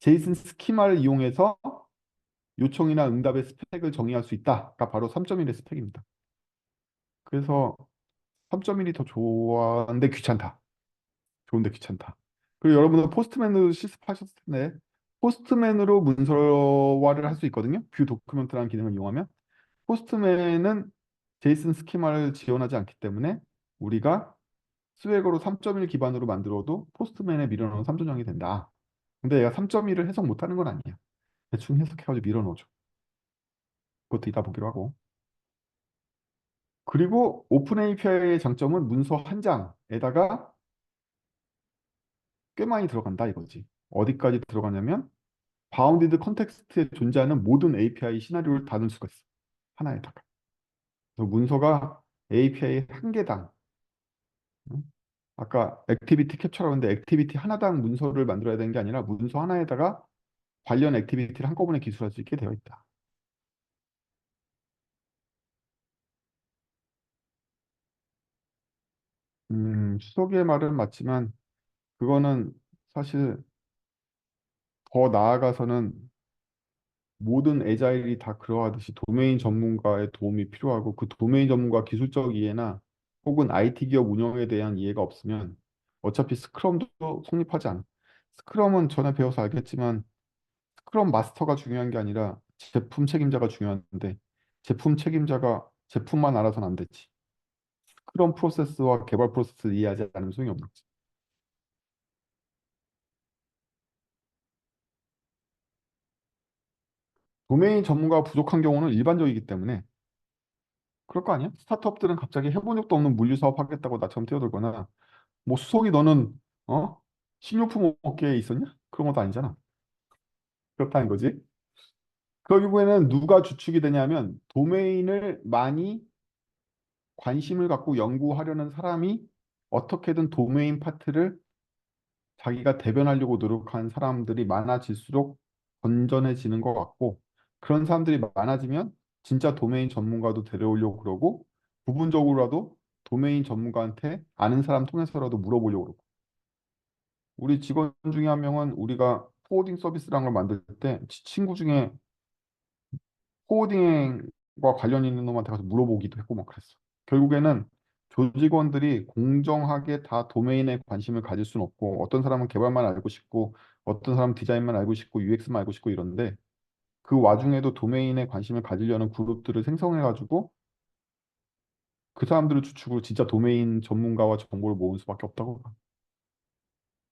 [SPEAKER 1] 제이슨 스키마를 이용해서 요청이나 응답의 스펙을 정의할 수 있다가 바로 3.1의 스펙입니다. 그래서 3.1이 더 좋았는데 귀찮다. 좋은데 귀찮다. 그리고 여러분은 포스트맨으로 실습하셨을 텐데 포스트맨으로 문서화를 할 수 있거든요. 뷰 도큐멘트라는 기능을 이용하면 포스트맨은 제이슨 스키마를 지원하지 않기 때문에 우리가 스웨거로 3.1 기반으로 만들어도 포스트맨에 밀어넣으면 3.0이 된다. 근데 얘가 3.1을 해석 못하는 건 아니야. 대충 해석해가지고 밀어넣어줘. 그것도 이따 보기로 하고. 그리고 오픈 API의 장점은 문서 한 장에다가 꽤 많이 들어간다 이거지. 어디까지 들어가냐면 바운디드 컨텍스트에 존재하는 모든 API 시나리오를 다룰 수가 있어. 하나에다가. 그래서 문서가 API 한 개당, 응? 아까 액티비티 캡처라고 했는데 액티비티 하나당 문서를 만들어야 되는 게 아니라 문서 하나에다가 관련 액티비티를 한꺼번에 기술할 수 있게 되어 있다. 수석의 말은 맞지만 그거는 사실 더 나아가서는 모든 애자일이 다 그러하듯이 도메인 전문가의 도움이 필요하고 그 도메인 전문가 기술적 이해나 혹은 IT 기업 운영에 대한 이해가 없으면 어차피 스크럼도 성립하지 않아. 스크럼은 전에 배워서 알겠지만 스크럼 마스터가 중요한 게 아니라 제품 책임자가 중요한데 제품 책임자가 제품만 알아서는 안 되지. 스크럼 프로세스와 개발 프로세스를 이해하지 않으면 소용이 없는 거지. 도메인 전문가가 부족한 경우는 일반적이기 때문에 그럴 거 아니야? 스타트업들은 갑자기 해본 적도 없는 물류 사업 하겠다고 나처럼 뛰어들거나 뭐 수석이 너는 어? 식료품 업계에 있었냐? 그런 것도 아니잖아. 그렇다는 거지. 결국에는 누가 주축이 되냐면 도메인을 많이 관심을 갖고 연구하려는 사람이 어떻게든 도메인 파트를 자기가 대변하려고 노력하는 사람들이 많아질수록 건전해지는 것 같고 그런 사람들이 많아지면 진짜 도메인 전문가도 데려오려고 그러고 부분적으로라도 도메인 전문가한테 아는 사람 통해서라도 물어보려고 그러고 우리 직원 중에 한 명은 우리가 코딩 서비스라는 걸 만들 때 친구 중에 코딩과 관련 있는 놈한테 가서 물어보기도 했고 막 그랬어. 결국에는 조직원들이 공정하게 다 도메인에 관심을 가질 수는 없고 어떤 사람은 개발만 알고 싶고 어떤 사람은 디자인만 알고 싶고 UX만 알고 싶고 이런데 그 와중에도 도메인에 관심을 가지려는 그룹들을 생성해가지고 그 사람들을 주축으로 진짜 도메인 전문가와 정보를 모을 수밖에 없다고 봐.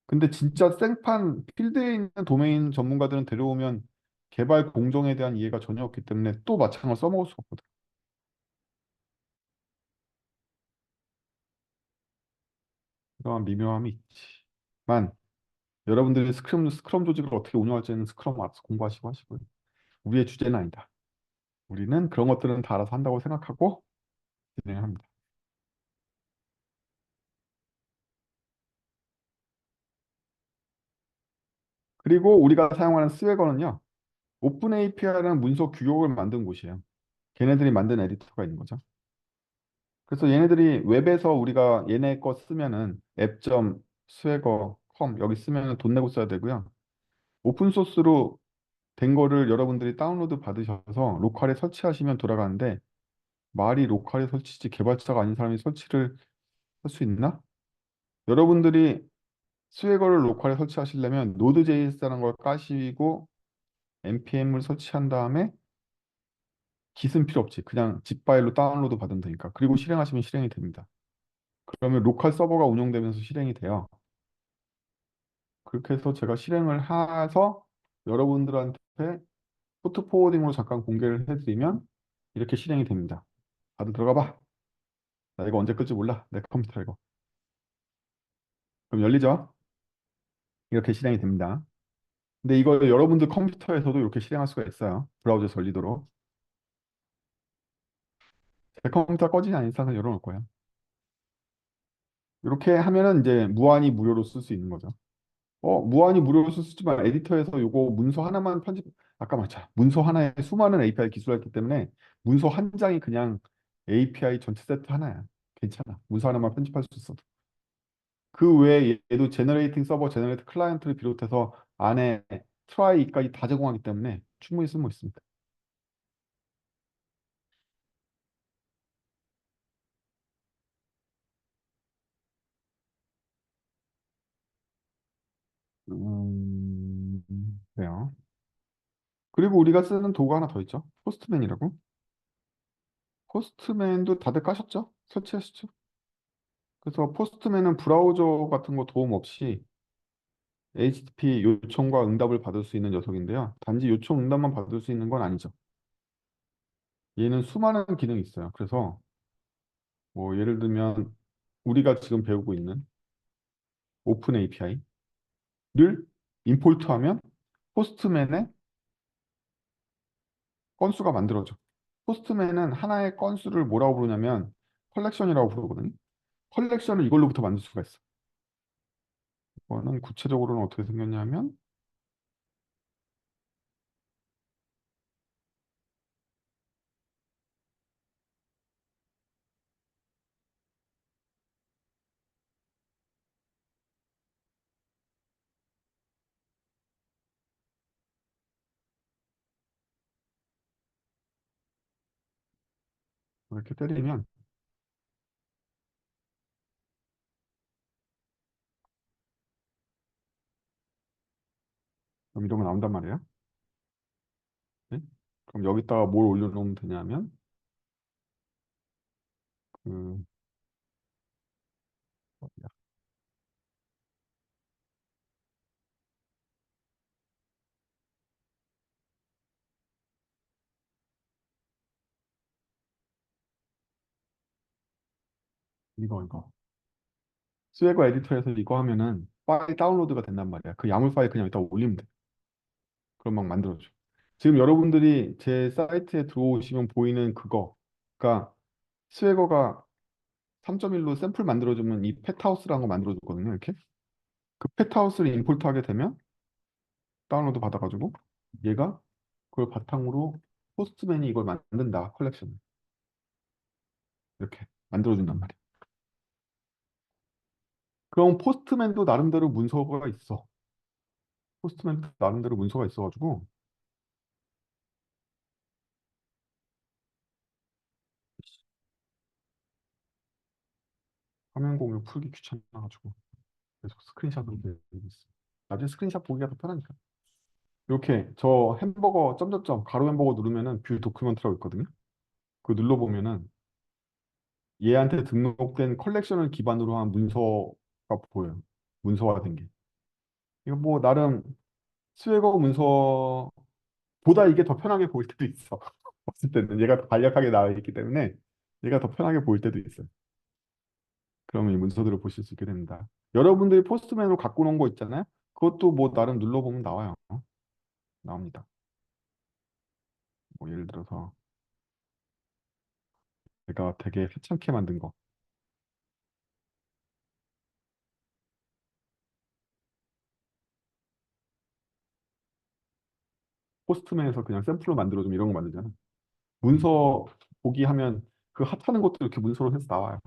[SPEAKER 1] 근데 진짜 생판 필드에 있는 도메인 전문가들은 데려오면 개발 공정에 대한 이해가 전혀 없기 때문에 또 마찬가지로 써먹을 수가 없거든. 그런 미묘함이 있지만 여러분들이 스크럼 조직을 어떻게 운영할지는 스크럼 알아서 공부하시고 하시고요. 우리의 주제는 아니다. 우리는 그런 것들은 다 알아서 한다고 생각하고 진행합니다. 그리고 우리가 사용하는 스웨거는요. 오픈 API라는 문서 규격을 만든 곳이에요. 걔네들이 만든 에디터가 있는 거죠. 그래서 얘네들이 웹에서 우리가 얘네 거 쓰면은 app.swagger.com 여기 쓰면은 돈 내고 써야 되고요. 오픈 소스로 된 거를 여러분들이 다운로드 받으셔서 로컬에 설치하시면 돌아가는데 말이 로컬에 설치지 개발자가 아닌 사람이 설치를 할 수 있나? 여러분들이 스웨거를 로컬에 설치하시려면 노드.js라는 걸 까시고 npm을 설치한 다음에 깃은 필요 없지. 그냥 zip 파일로 다운로드 받으면 되니까. 그리고 실행하시면 실행이 됩니다. 그러면 로컬 서버가 운영되면서 실행이 돼요. 그렇게 해서 제가 실행을 해서 여러분들한테 포트 포워딩으로 잠깐 공개를 해드리면 이렇게 실행이 됩니다. 다들 들어가 봐. 나 이거 언제 끌지 몰라. 내 컴퓨터 이거. 그럼 열리죠? 이렇게 실행이 됩니다. 근데 이거 여러분들 컴퓨터에서도 이렇게 실행할 수가 있어요. 브라우저에서 열리도록. 제 컴퓨터 꺼지지 않은 이상은 열어놓을 거예요. 이렇게 하면은 이제 무한히 무료로 쓸 수 있는 거죠. 무한히 무료로 쓸 수 있지만 에디터에서 요거 문서 하나만 편집, 아까 맞죠? 문서 하나에 수많은 API 기술을 했기 때문에 문서 한 장이 그냥 API 전체 세트 하나야. 괜찮아. 문서 하나만 편집할 수 있어도. 그 외에 얘도 제너레이팅 서버, 제너레이팅 클라이언트를 비롯해서 안에 트라이까지 다 제공하기 때문에 충분히 쓸모 있습니다. 그래요. 그리고 우리가 쓰는 도구 하나 더 있죠. 포스트맨이라고. 포스트맨도 다들 까셨죠? 설치하셨죠? 그래서 포스트맨은 브라우저 같은 거 도움 없이 HTTP 요청과 응답을 받을 수 있는 녀석인데요. 단지 요청 응답만 받을 수 있는 건 아니죠. 얘는 수많은 기능이 있어요. 그래서 뭐 예를 들면 우리가 지금 배우고 있는 오픈 API를 임포트하면 포스트맨의 건수가 만들어져. 포스트맨은 하나의 건수를 뭐라고 부르냐면 컬렉션이라고 부르거든요. 컬렉션을 이걸로부터 만들 수가 있어. 이거는 구체적으로는 어떻게 생겼냐면 이렇게 때리면 그럼 이런 거 나온단 말이에요. 네? 그럼 여기다가 뭘 올려놓으면 되냐면 그 어디야? 이거 스웨거 에디터에서 이거 하면은 파일 다운로드가 된단 말이야. 그 야물 파일 그냥 이따 올리면 돼. 그럼 막 만들어줘. 지금 여러분들이 제 사이트에 들어오시면 보이는 그거, 그러니까 스웨거가 3.1로 샘플 만들어주면 이 펫하우스라는 거 만들어줬거든요. 이렇게 그 펫하우스를 임포트하게 되면 다운로드 받아가지고 얘가 그걸 바탕으로 포스트맨이 이걸 만든다 컬렉션 이렇게 만들어준단 말이야. 그럼 포스트맨도 나름대로 문서가 있어. 포스트맨도 나름대로 문서가 있어가지고 화면 공유 풀기 귀찮아가지고 계속 스크린샷으로 보고 있어. 나중에 스크린샷 보기가 더 편하니까. 이렇게 저 햄버거 점점점 가로 햄버거 누르면은 뷰 도큐먼트라고 있거든요. 그거 눌러보면은 얘한테 등록된 컬렉션을 기반으로 한 문서가 보여요. 문서화된 게. 이거 뭐 나름 스웨거 문서보다 이게 더 편하게 보일 때도 있어. 없을 때는 얘가 더 간략하게 나와 있기 때문에 얘가 더 편하게 보일 때도 있어요. 그러면 이 문서들을 보실 수 있게 됩니다. 여러분들이 포스트맨으로 갖고 놓은 거 있잖아요. 그것도 뭐 나름 눌러보면 나와요. 나옵니다. 뭐 예를 들어서 제가 되게 귀찮게 만든 거. 포스트맨에서 그냥 샘플로 만들어주면 이런 거 만들잖아. 문서 보기 하면 그 핫하는 것도 이렇게 문서로 해서 나와요.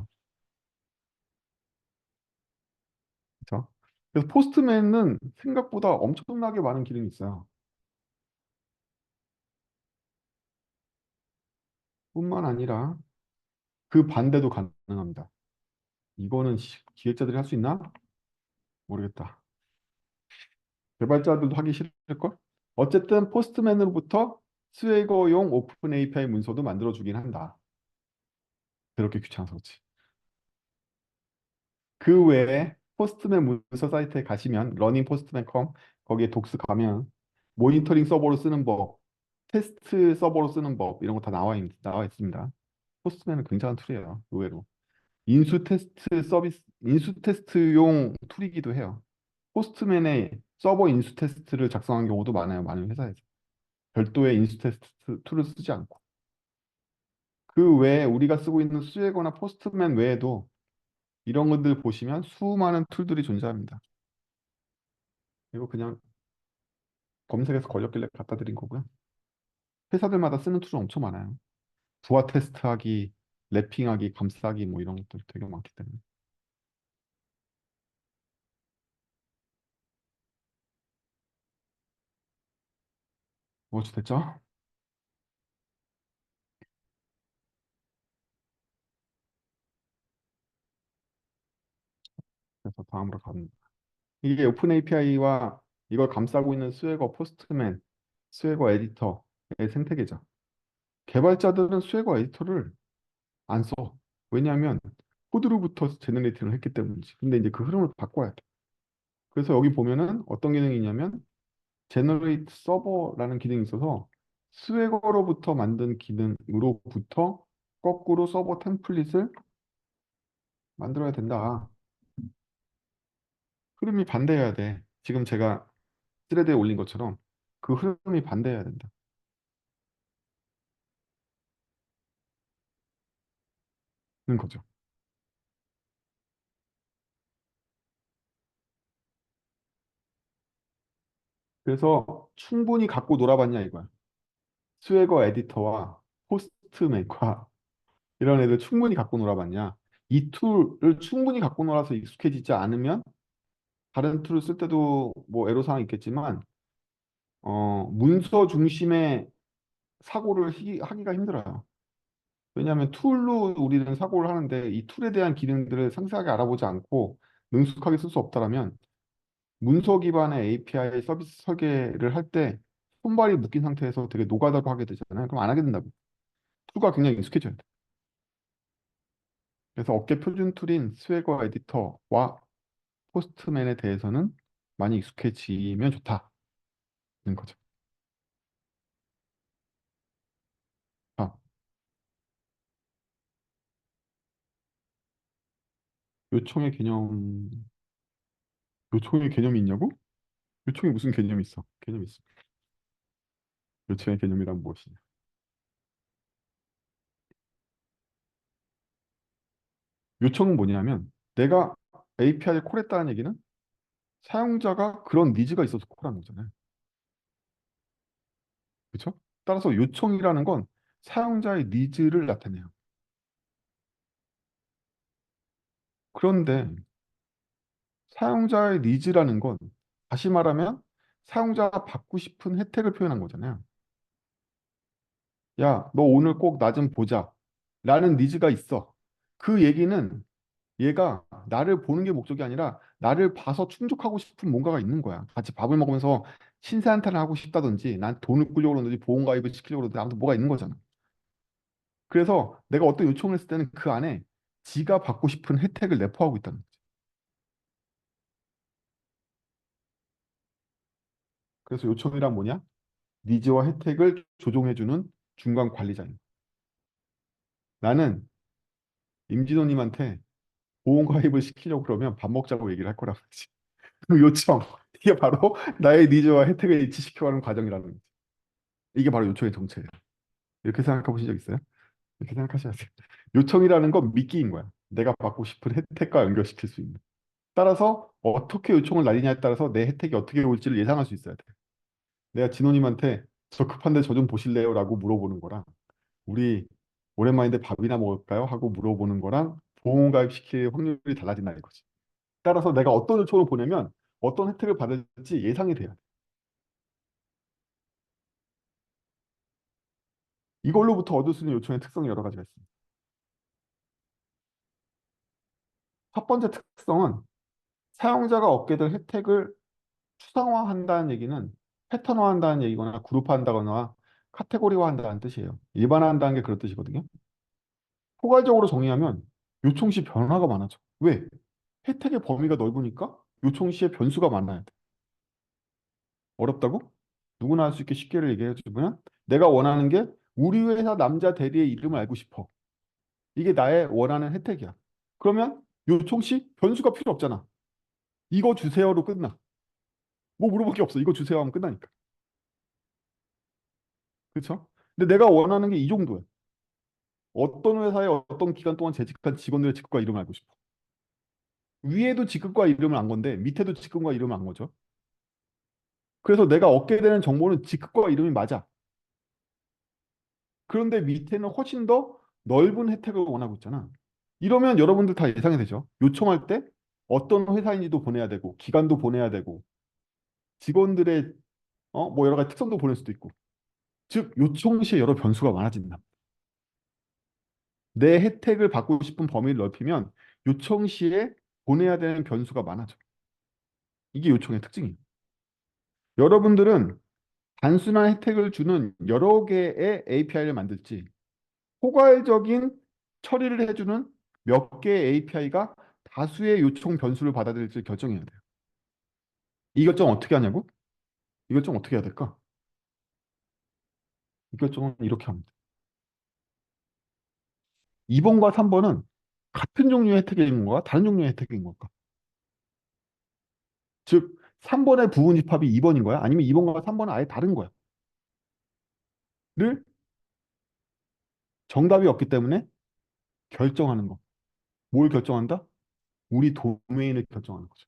[SPEAKER 1] 그렇죠? 그래서 포스트맨은 생각보다 엄청나게 많은 기능이 있어요. 뿐만 아니라 그 반대도 가능합니다. 이거는 기획자들이 할 수 있나? 모르겠다. 개발자들도 하기 싫을걸? 어쨌든 포스트맨으로부터 스웨거용 오픈 API 문서도 만들어주긴 한다. 그렇게 귀찮아서 그렇지. 그 외에 포스트맨 문서 사이트에 가시면 러닝 포스트맨.com 거기에 독스 가면 모니터링 서버로 쓰는 법, 테스트 서버로 쓰는 법 이런 거 다 나와 있습니다. 포스트맨은 굉장한 툴이에요. 의외로. 인수 테스트 서비스, 인수 테스트용 툴이기도 해요. 포스트맨의 서버 인수 테스트를 작성한 경우도 많아요. 많은 회사에서. 별도의 인수 테스트 툴을 쓰지 않고. 그 외에 우리가 쓰고 있는 수에거나 포스트맨 외에도 이런 것들 보시면 수많은 툴들이 존재합니다. 이거 그냥 검색해서 걸렸길래 갖다 드린 거고요. 회사들마다 쓰는 툴은 엄청 많아요. 부하 테스트하기, 랩핑하기, 감싸기 뭐 이런 것들 되게 많기 때문에. 뭐지 됐죠? 그래서 다음으로 갑니다. 이게 오픈 API와 이걸 감싸고 있는 스웨거 포스트맨, 스웨거 에디터의 생태계죠. 개발자들은 스웨거 에디터를 안 써. 왜냐하면 코드로부터 제너레이팅을 했기 때문이지. 근데 이제 그 흐름을 바꿔야 돼. 그래서 여기 보면은 어떤 기능이 있냐면 제너레이트 서버라는 기능이 있어서 스웨거로부터 만든 기능으로부터 거꾸로 서버 템플릿을 만들어야 된다. 흐름이 반대해야 돼. 지금 제가 스레드에 올린 것처럼 그 흐름이 반대해야 된다. 거죠. 그래서 충분히 갖고 놀아봤냐 이거야. 스웨거 에디터와 포스트맨과 이런 애들 충분히 갖고 놀아봤냐. 이 툴을 충분히 갖고 놀아서 익숙해지지 않으면 다른 툴을 쓸 때도 뭐 애로사항이 있겠지만 문서 중심의 사고를 하기가 힘들어요. 왜냐하면 툴로 우리는 사고를 하는데 이 툴에 대한 기능들을 상세하게 알아보지 않고 능숙하게 쓸 수 없다라면 문서 기반의 API 서비스 설계를 할 때 손발이 묶인 상태에서 되게 노가다로 하게 되잖아요. 그럼 안 하게 된다고. 툴과 굉장히 익숙해져야 돼. 그래서 업계 표준 툴인 스웨거 에디터와 포스트맨에 대해서는 많이 익숙해지면 좋다는 거죠. 아, 요청의 개념, 요청의 개념이 있냐고? 요청이 무슨 개념이 있어? 개념이 있어. 요청의 개념이란 무엇이냐? 요청은 뭐냐면 내가 API를 콜했다는 얘기는 사용자가 그런 니즈가 있어서 콜하는 거잖아요. 그렇죠? 따라서 요청이라는 건 사용자의 니즈를 나타내요. 그런데 사용자의 니즈라는 건 다시 말하면 사용자가 받고 싶은 혜택을 표현한 거잖아요. 야, 너 오늘 꼭 나 좀 보자. 라는 니즈가 있어. 그 얘기는 얘가 나를 보는 게 목적이 아니라 나를 봐서 충족하고 싶은 뭔가가 있는 거야. 같이 밥을 먹으면서 신세 한탄을 하고 싶다든지 난 돈을 꾸려고 그러든지 보험가입을 시키려고 그러든지 아무튼 뭐가 있는 거잖아. 그래서 내가 어떤 요청을 했을 때는 그 안에 지가 받고 싶은 혜택을 내포하고 있다는 거지. 그래서 요청이란 뭐냐? 니즈와 혜택을 조종해주는 중간 관리자입니다. 나는 임진호님한테 보험가입을 시키려고 그러면 밥 먹자고 얘기를 할 거란 말이지. 그 요청, 이게 바로 나의 니즈와 혜택을 일치시켜가는 과정이라는 거지. 이게 바로 요청의 정체예요. 이렇게 생각해 보신 적 있어요? 이렇게 생각하셔야 돼요. 요청이라는 건 미끼인 거야. 내가 받고 싶은 혜택과 연결시킬 수 있는. 따라서 어떻게 요청을 날리냐에 따라서 내 혜택이 어떻게 올지를 예상할 수 있어야 돼. 내가 진호님한테 저 급한데 저 좀 보실래요? 라고 물어보는 거랑 우리 오랜만인데 밥이나 먹을까요? 하고 물어보는 거랑 보험가입 시킬 확률이 달라진다는 거지. 따라서 내가 어떤 요청을 보내면 어떤 혜택을 받을지 예상이 돼야 돼. 이걸로부터 얻을 수 있는 요청의 특성이 여러 가지가 있습니다. 첫 번째 특성은 사용자가 얻게 될 혜택을 추상화한다는 얘기는 패턴화한다는 얘기거나 그룹화한다거나 카테고리화한다는 뜻이에요. 일반화한다는 게 그런 뜻이거든요. 포괄적으로 정의하면 요청 시 변화가 많아져. 왜? 혜택의 범위가 넓으니까 요청 시에 변수가 많아야 돼. 어렵다고? 누구나 할 수 있게 쉽게를 얘기해 주면 내가 원하는 게 우리 회사 남자 대리의 이름을 알고 싶어. 이게 나의 원하는 혜택이야. 그러면 요청 시 변수가 필요 없잖아. 이거 주세요로 끝나. 뭐 물어볼 게 없어. 이거 주세요 하면 끝나니까. 그렇죠? 근데 내가 원하는 게 이 정도야. 어떤 회사에 어떤 기간 동안 재직한 직원들의 직급과 이름을 알고 싶어. 위에도 직급과 이름을 안 건데 밑에도 직급과 이름을 안 거죠. 그래서 내가 얻게 되는 정보는 직급과 이름이 맞아. 그런데 밑에는 훨씬 더 넓은 혜택을 원하고 있잖아. 이러면 여러분들 다 예상이 되죠. 요청할 때 어떤 회사인지도 보내야 되고, 기간도 보내야 되고, 직원들의 뭐 여러 가지 특성도 보낼 수도 있고. 즉, 요청 시에 여러 변수가 많아진다. 내 혜택을 받고 싶은 범위를 넓히면 요청 시에 보내야 되는 변수가 많아져. 이게 요청의 특징이에요. 여러분들은 단순한 혜택을 주는 여러 개의 API를 만들지 포괄적인 처리를 해주는 몇 개의 API가 다수의 요청 변수를 받아들일지 결정해야 돼요. 이 결정 어떻게 하냐고? 이 결정 어떻게 해야 될까? 이 결정은 이렇게 합니다. 2번과 3번은 같은 종류의 혜택인 건가? 다른 종류의 혜택인 걸까? 즉, 3번의 부분집합이 2번인 거야? 아니면 2번과 3번은 아예 다른 거야? 를 정답이 없기 때문에 결정하는 거. 뭘 결정한다? 우리 도메인을 결정하는 거죠.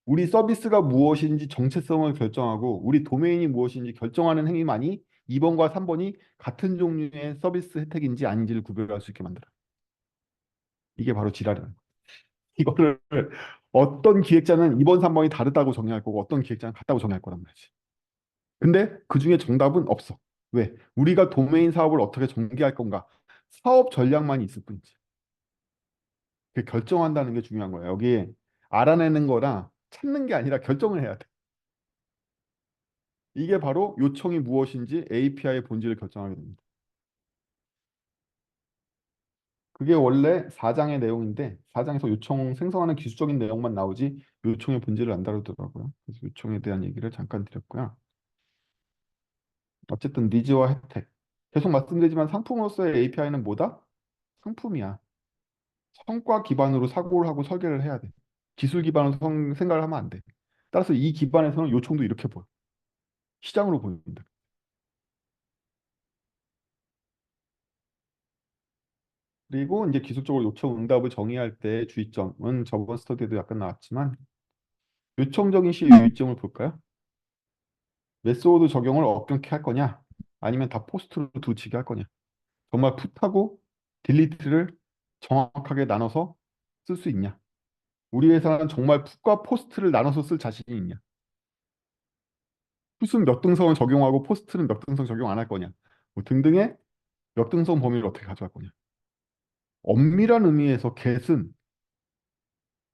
[SPEAKER 1] 우리 서비스가 무엇인지 정체성을 결정하고 우리 도메인이 무엇인지 결정하는 행위만이 2번과 3번이 같은 종류의 서비스 혜택인지 아닌지를 구별할 수 있게 만들어요. 이게 바로 지랄이에요. 이거를 어떤 기획자는 2번, 3번이 다르다고 정의할 거고 어떤 기획자는 같다고 정의할 거란 말이지. 근데 그 중에 정답은 없어. 왜? 우리가 도메인 사업을 어떻게 전개할 건가? 사업 전략만 있을 뿐이지. 그 결정한다는 게 중요한 거야. 여기에 알아내는 거나 찾는 게 아니라 결정을 해야 돼. 이게 바로 요청이 무엇인지 API의 본질을 결정하게 됩니다. 그게 원래 4장의 내용인데 4장에서 요청 생성하는 기술적인 내용만 나오지 요청의 본질을 안 다루더라고요. 그래서 요청에 대한 얘기를 잠깐 드렸고요. 어쨌든 니즈와 혜택. 계속 말씀드리지만 상품으로서의 API는 뭐다? 상품이야. 성과 기반으로 사고를 하고 설계를 해야 돼. 기술 기반으로 생각을 하면 안 돼. 따라서 이 기반에서는 요청도 이렇게 보여. 시장으로 보인다. 그리고 이제 기술적으로 요청 응답을 정의할 때 주의점은 저번 스터디에도 약간 나왔지만 요청적인 시의 유의점을 볼까요? 메소드 적용을 엄격히 할 거냐? 아니면 다 포스트로 두치게 할 거냐? 정말 풋하고 딜리트를 정확하게 나눠서 쓸 수 있냐? 우리 회사는 정말 풋과 포스트를 나눠서 쓸 자신이 있냐? 풋은 몇 등성을 적용하고 포스트는 몇 등성 적용 안 할 거냐? 뭐 등등의 몇 등성 범위를 어떻게 가져갈 거냐? 엄밀한 의미에서 get은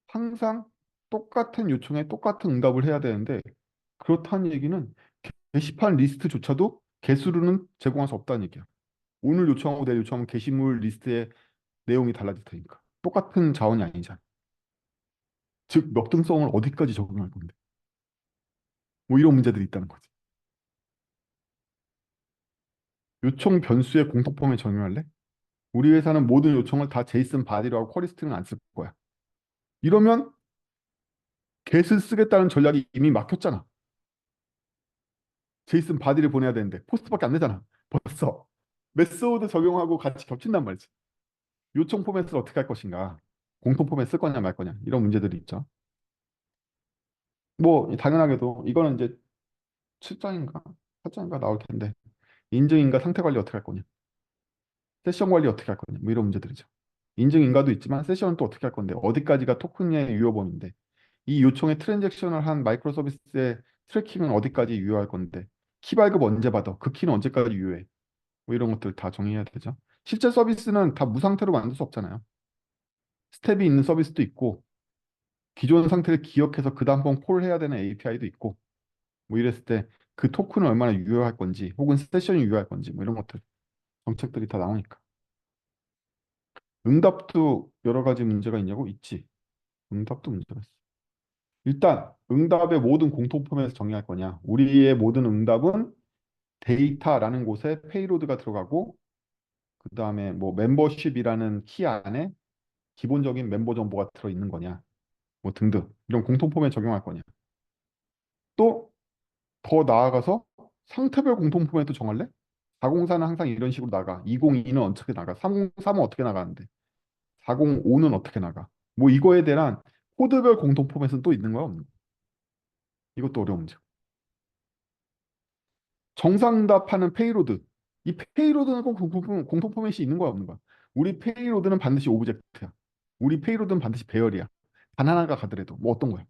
[SPEAKER 1] 항상 똑같은 요청에 똑같은 응답을 해야 되는데 그렇다는 얘기는 게시판 리스트조차도 개수로는 제공할 수 없다는 얘기야. 오늘 요청하고 내일 요청하면 게시물 리스트의 내용이 달라질 테니까. 똑같은 자원이 아니잖아. 즉, 역등성을 어디까지 적용할 건데. 뭐 이런 문제들이 있다는 거지. 요청 변수의 공통 폼에 적용할래? 우리 회사는 모든 요청을 다 제이슨 바디로 하고 쿼리 스트링은 안 쓸 거야. 이러면 get을 쓰겠다는 전략이 이미 막혔잖아. 제이슨 바디를 보내야 되는데 포스트밖에 안 되잖아. 벌써. 메소드 적용하고 같이 겹친단 말이지. 요청 포맷을 어떻게 할 것인가? 공통 포맷 쓸 거냐 말 거냐? 이런 문제들이 있죠. 뭐 당연하게도 이거는 이제 7장인가 8장인가 나올 텐데 인증인가 상태 관리 어떻게 할 거냐? 세션 관리 어떻게 할 거냐? 뭐 이런 문제들이죠. 인증인가도 있지만 세션은 또 어떻게 할 건데 어디까지가 토큰의 유효범인데 이 요청의 트랜잭션을 한 마이크로 서비스의 트래킹은 어디까지 유효할 건데 키 발급 언제 받아? 그 키는 언제까지 유효해? 뭐 이런 것들 다 정의해야 되죠. 실제 서비스는 다 무상태로 만들 수 없잖아요. 스텝이 있는 서비스도 있고 기존 상태를 기억해서 그 다음번 콜 해야 되는 API도 있고 뭐 이랬을 때 그 토큰은 얼마나 유효할 건지 혹은 세션이 유효할 건지 뭐 이런 것들 정책들이 다 나오니까 응답도 여러 가지 문제가 있냐고 있지. 응답도 문제가 있어. 일단 응답의 모든 공통 포맷을 정의할 거냐. 우리의 모든 응답은 데이터라는 곳에 페이로드가 들어가고 그 다음에 뭐 멤버십이라는 키 안에 기본적인 멤버 정보가 들어있는 거냐. 뭐 등등 이런 공통 포맷 적용할 거냐. 또 더 나아가서 상태별 공통 포맷도 정할래? 404는 항상 이런 식으로 나가. 202는 어떻게 나가? 303은 어떻게 나가는데? 405는 어떻게 나가? 뭐 이거에 대한 코드별 공통 포맷은 또 있는 거야, 없는 거야? 이것도 어려운 문제. 정상답하는 페이로드. 이 페이로드는 꼭 공통 포맷이 있는 거야, 없는 거야? 우리 페이로드는 반드시 오브젝트야. 우리 페이로드는 반드시 배열이야. 단 하나가 가더라도 뭐 어떤 거야?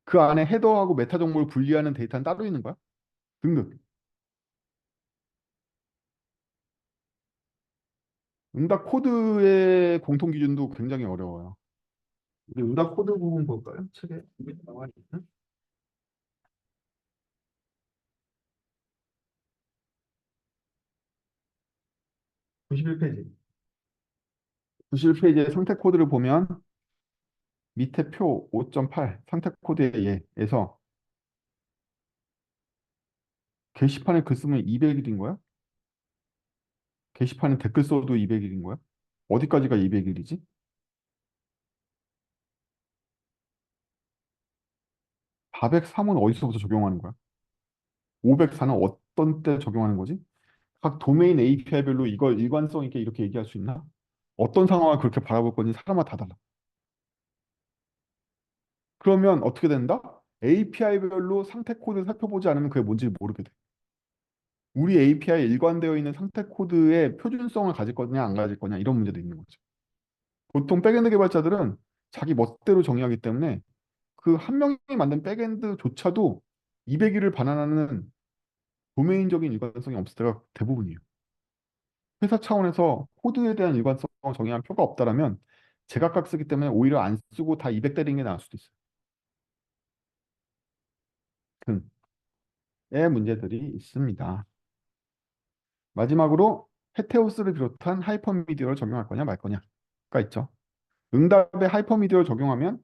[SPEAKER 1] 그 안에 헤더하고 메타 정보를 분리하는 데이터는 따로 있는 거야? 등등. 응답 코드의 공통 기준도 굉장히 어려워요. 우리 응답 코드 부분 볼까요? 책에 이게 나와 있나? 91페이지. 91페이지의 상태 코드를 보면 밑에 표 5.8 상태 코드의 예에서 게시판에 글 쓰면 200일인 거야? 게시판에 댓글 써도 200일인 거야? 어디까지가 200일이지? 403은 어디서부터 적용하는 거야? 504는 어떤 때 적용하는 거지? 각 도메인 API별로 이걸 일관성 있게 이렇게 얘기할 수 있나? 어떤 상황을 그렇게 바라볼 건지 사람마다 다 달라. 그러면 어떻게 된다? API별로 상태 코드를 살펴보지 않으면 그게 뭔지 모르게 돼. 우리 API에 일관되어 있는 상태 코드의 표준성을 가질 거냐 안 가질 거냐 이런 문제도 있는 거죠. 보통 백엔드 개발자들은 자기 멋대로 정의하기 때문에 그 한 명이 만든 백엔드조차도 200일을 반환하는 도메인적인 일관성이 없을 때가 대부분이에요. 회사 차원에서 코드에 대한 일관성을 정의한 표가 없다라면 제각각 쓰기 때문에 오히려 안 쓰고 다 200 때리는 게 나을 수도 있어요. 등의 문제들이 있습니다. 마지막으로 헤테오스를 비롯한 하이퍼미디어를 적용할 거냐 말 거냐가 있죠. 응답에 하이퍼미디어를 적용하면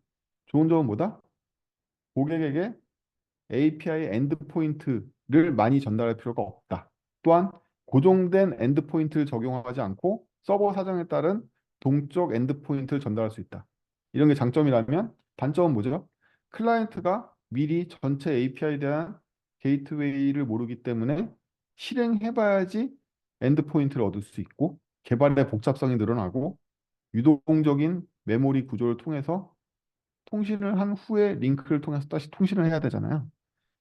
[SPEAKER 1] 좋은 점은 뭐다? 고객에게 API 엔드포인트를 많이 전달할 필요가 없다. 또한 고정된 엔드포인트를 적용하지 않고 서버 사정에 따른 동적 엔드포인트를 전달할 수 있다. 이런 게 장점이라면 단점은 뭐죠? 클라이언트가 미리 전체 API에 대한 게이트웨이를 모르기 때문에 실행해봐야지 엔드포인트를 얻을 수 있고 개발의 복잡성이 늘어나고 유동적인 메모리 구조를 통해서 통신을 한 후에 링크를 통해서 다시 통신을 해야 되잖아요.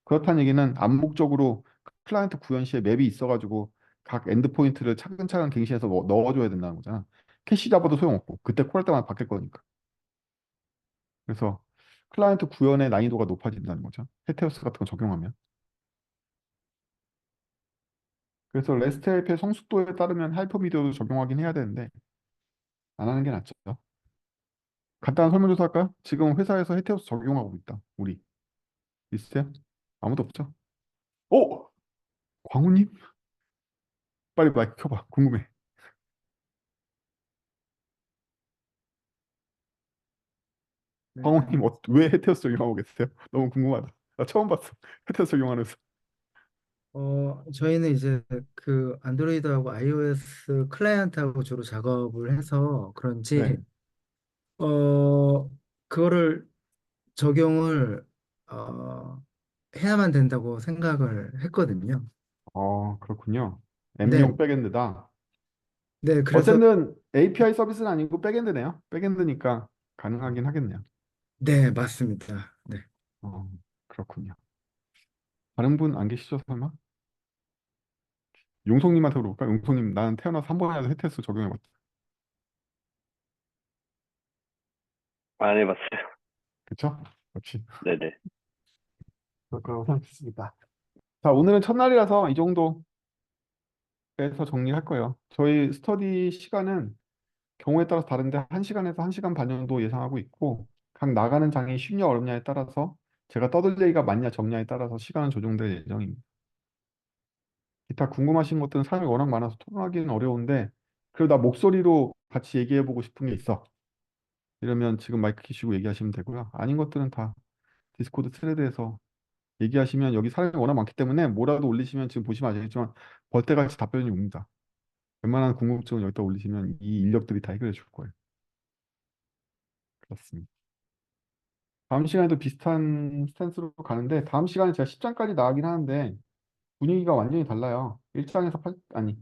[SPEAKER 1] 그렇다는 얘기는 암묵적으로 클라이언트 구현 시에 맵이 있어가지고 각 엔드포인트를 차근차근 갱신해서 넣어줘야 된다는 거잖아. 캐시 잡아도 소용없고 그때 콜할 때마다 바뀔 거니까. 그래서 클라이언트 구현의 난이도가 높아진다는 거죠. 헤테오스 같은 거 적용하면. 그래서 REST API 성숙도에 따르면 하이퍼미디어도 적용하긴 해야 되는데 안 하는 게 낫죠. 간단한 설문조사 할까요? 지금 회사에서 헤테오스 적용하고 있다. 우리 있어요? 아무도 없죠? 오! 광우님? 빨리 마이크 켜봐. 궁금해.
[SPEAKER 3] 네,
[SPEAKER 1] 광우님 왜 헤테오스 적용하고 계세요? 너무 궁금하다. 나 처음 봤어. 헤테오스 적용하면서.
[SPEAKER 3] 저희는 이제 그 안드로이드하고 iOS 클라이언트하고 주로 작업을 해서
[SPEAKER 1] 네.
[SPEAKER 3] 그런지, 어, 그거를 적용을, 어, 해야만 된다고 생각을 했거든요.
[SPEAKER 1] 그렇군요.
[SPEAKER 3] 네,
[SPEAKER 1] M용 백엔드다.
[SPEAKER 3] 네, 그래서,
[SPEAKER 1] 어쨌든 API 서비스는 아니고 백엔드네요. 백엔드니까 가능하긴 하겠네요.
[SPEAKER 3] 네, 맞습니다. 네.
[SPEAKER 1] 어, 그렇군요. 다른 분 안 계시죠, 설마? 용성님한테 물어볼까? 용성님, 나는 태어나서 한 번이라도 헤테오스 적용해봤다.
[SPEAKER 4] 안 해봤어요.
[SPEAKER 1] 그쵸? 역시.
[SPEAKER 4] 네네.
[SPEAKER 1] 그럴 거라고 생각했습니다. 자, 오늘은 첫날이라서 이 정도에서 정리할 거예요. 저희 스터디 시간은 경우에 따라서 다른데 1시간에서 1시간 반 정도 예상하고 있고 각 나가는 장이 쉽냐 어렵냐에 따라서 제가 떠들 얘기가 많냐 적냐에 따라서 시간은 조정될 예정입니다. 기타 궁금하신 것들은 사람이 워낙 많아서 토론하기는 어려운데 그래도 나 목소리로 같이 얘기해보고 싶은 게 있어. 이러면 지금 마이크 키시고 얘기하시면 되고요. 아닌 것들은 다 디스코드 스레드에서 얘기하시면 여기 사람이 워낙 많기 때문에 뭐라도 올리시면 지금 보시면 아시겠지만 벌떼같이 답변이 옵니다. 웬만한 궁금증은 여기다 올리시면 이 인력들이 다 해결해 줄 거예요. 그렇습니다. 다음 시간에도 비슷한 스탠스로 가는데 다음 시간에 제가 10장까지 나가긴 하는데 분위기가 완전히 달라요. 1장에서 8, 아니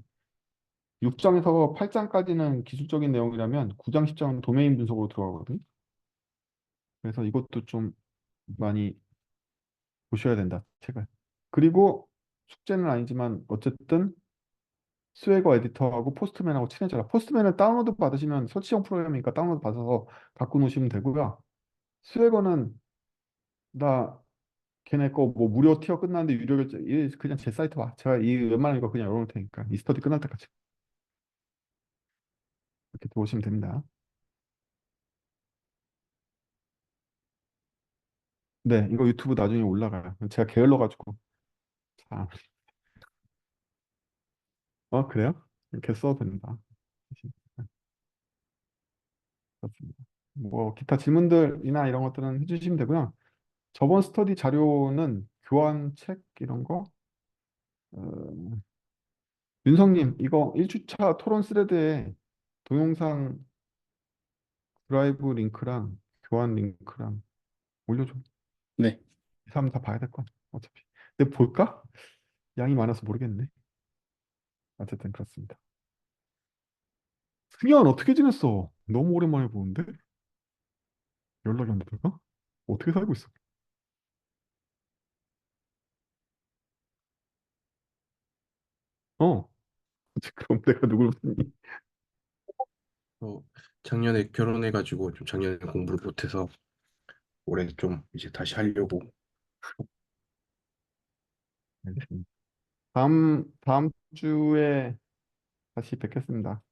[SPEAKER 1] 6장에서 8장까지는 기술적인 내용이라면 9장, 10장은 도메인 분석으로 들어가거든요. 그래서 이것도 좀 많이 보셔야 된다, 책을. 그리고 숙제는 아니지만 어쨌든 스웨거 에디터하고 포스트맨하고 친해져라. 포스트맨은 다운로드 받으시면 설치형 프로그램이니까 다운로드 받아서 갖고 노시면 되고요. 스웨거는 나 걔네 거 뭐 무료 티어 끝났는데 유료 결제 그냥 제 사이트 와. 제가 이 웬만한 거 그냥 열어놓을 테니까 이 스터디 끝날 때까지 이렇게 들어오시면 됩니다. 네, 이거 유튜브 나중에 올라가요. 제가 게을러가지고. 자, 그래요? 이렇게 써도 된다. 그렇습니다. 뭐 기타 질문들이나 이런 것들은 해주시면 되고요. 저번 스터디 자료는 교환 책 이런 거 어, 윤성님 이거 1주차 토론 스레드에 동영상 드라이브 링크랑 교환 링크랑 올려줘.
[SPEAKER 2] 네.
[SPEAKER 1] 이 사람 다 봐야 될 거야. 어차피. 근데 볼까? 양이 많아서 모르겠네. 어쨌든 그렇습니다. 승현 어떻게 지냈어? 너무 오랜만에 보는데? 연락이 안 되다가? 어떻게 살고 있어? 어, 지금 내가 누굴 봤니?
[SPEAKER 5] 어, 작년에 결혼해가지고 좀 작년에 공부를 못해서 올해 좀 이제 다시 하려고.
[SPEAKER 1] 알겠습니다. 다음 주에 다시 뵙겠습니다.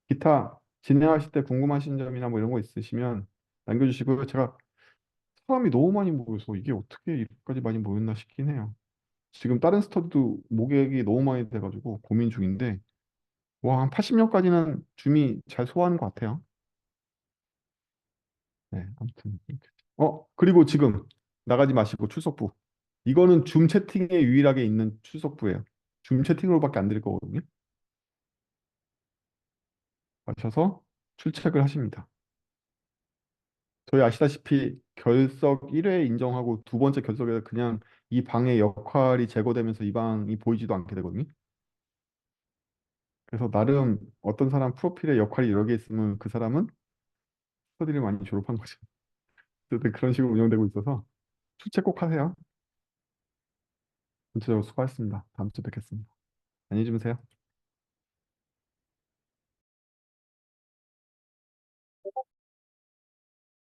[SPEAKER 1] 기타 진행하실 때 궁금하신 점이나 뭐 이런 거 있으시면 남겨주시고요. 제가 사람이 너무 많이 모여서 이게 어떻게 이렇게까지 많이 모였나 싶긴 해요. 지금 다른 스터디도 모객이 너무 많이 돼가지고 고민 중인데, 와, 한 80명까지는 줌이 잘 소화하는 것 같아요. 네, 아무튼. 그리고 지금 나가지 마시고 출석부. 이거는 줌 채팅에 유일하게 있는 출석부예요. 줌 채팅으로밖에 안 드릴 거거든요. 가셔서 출첵을 하십니다. 저희 아시다시피 결석 1회 인정하고 두 번째 결석에서 그냥 이 방의 역할이 제거되면서 이 방이 보이지도 않게 되거든요. 그래서 나름 어떤 사람 프로필에 역할이 여러 개 있으면 그 사람은 스터디를 많이 졸업한 거죠. 어쨌든 그런 식으로 운영되고 있어서 출첵 꼭 하세요. 전체적으로 수고하셨습니다. 다음 주에 뵙겠습니다. 안녕히 주무세요.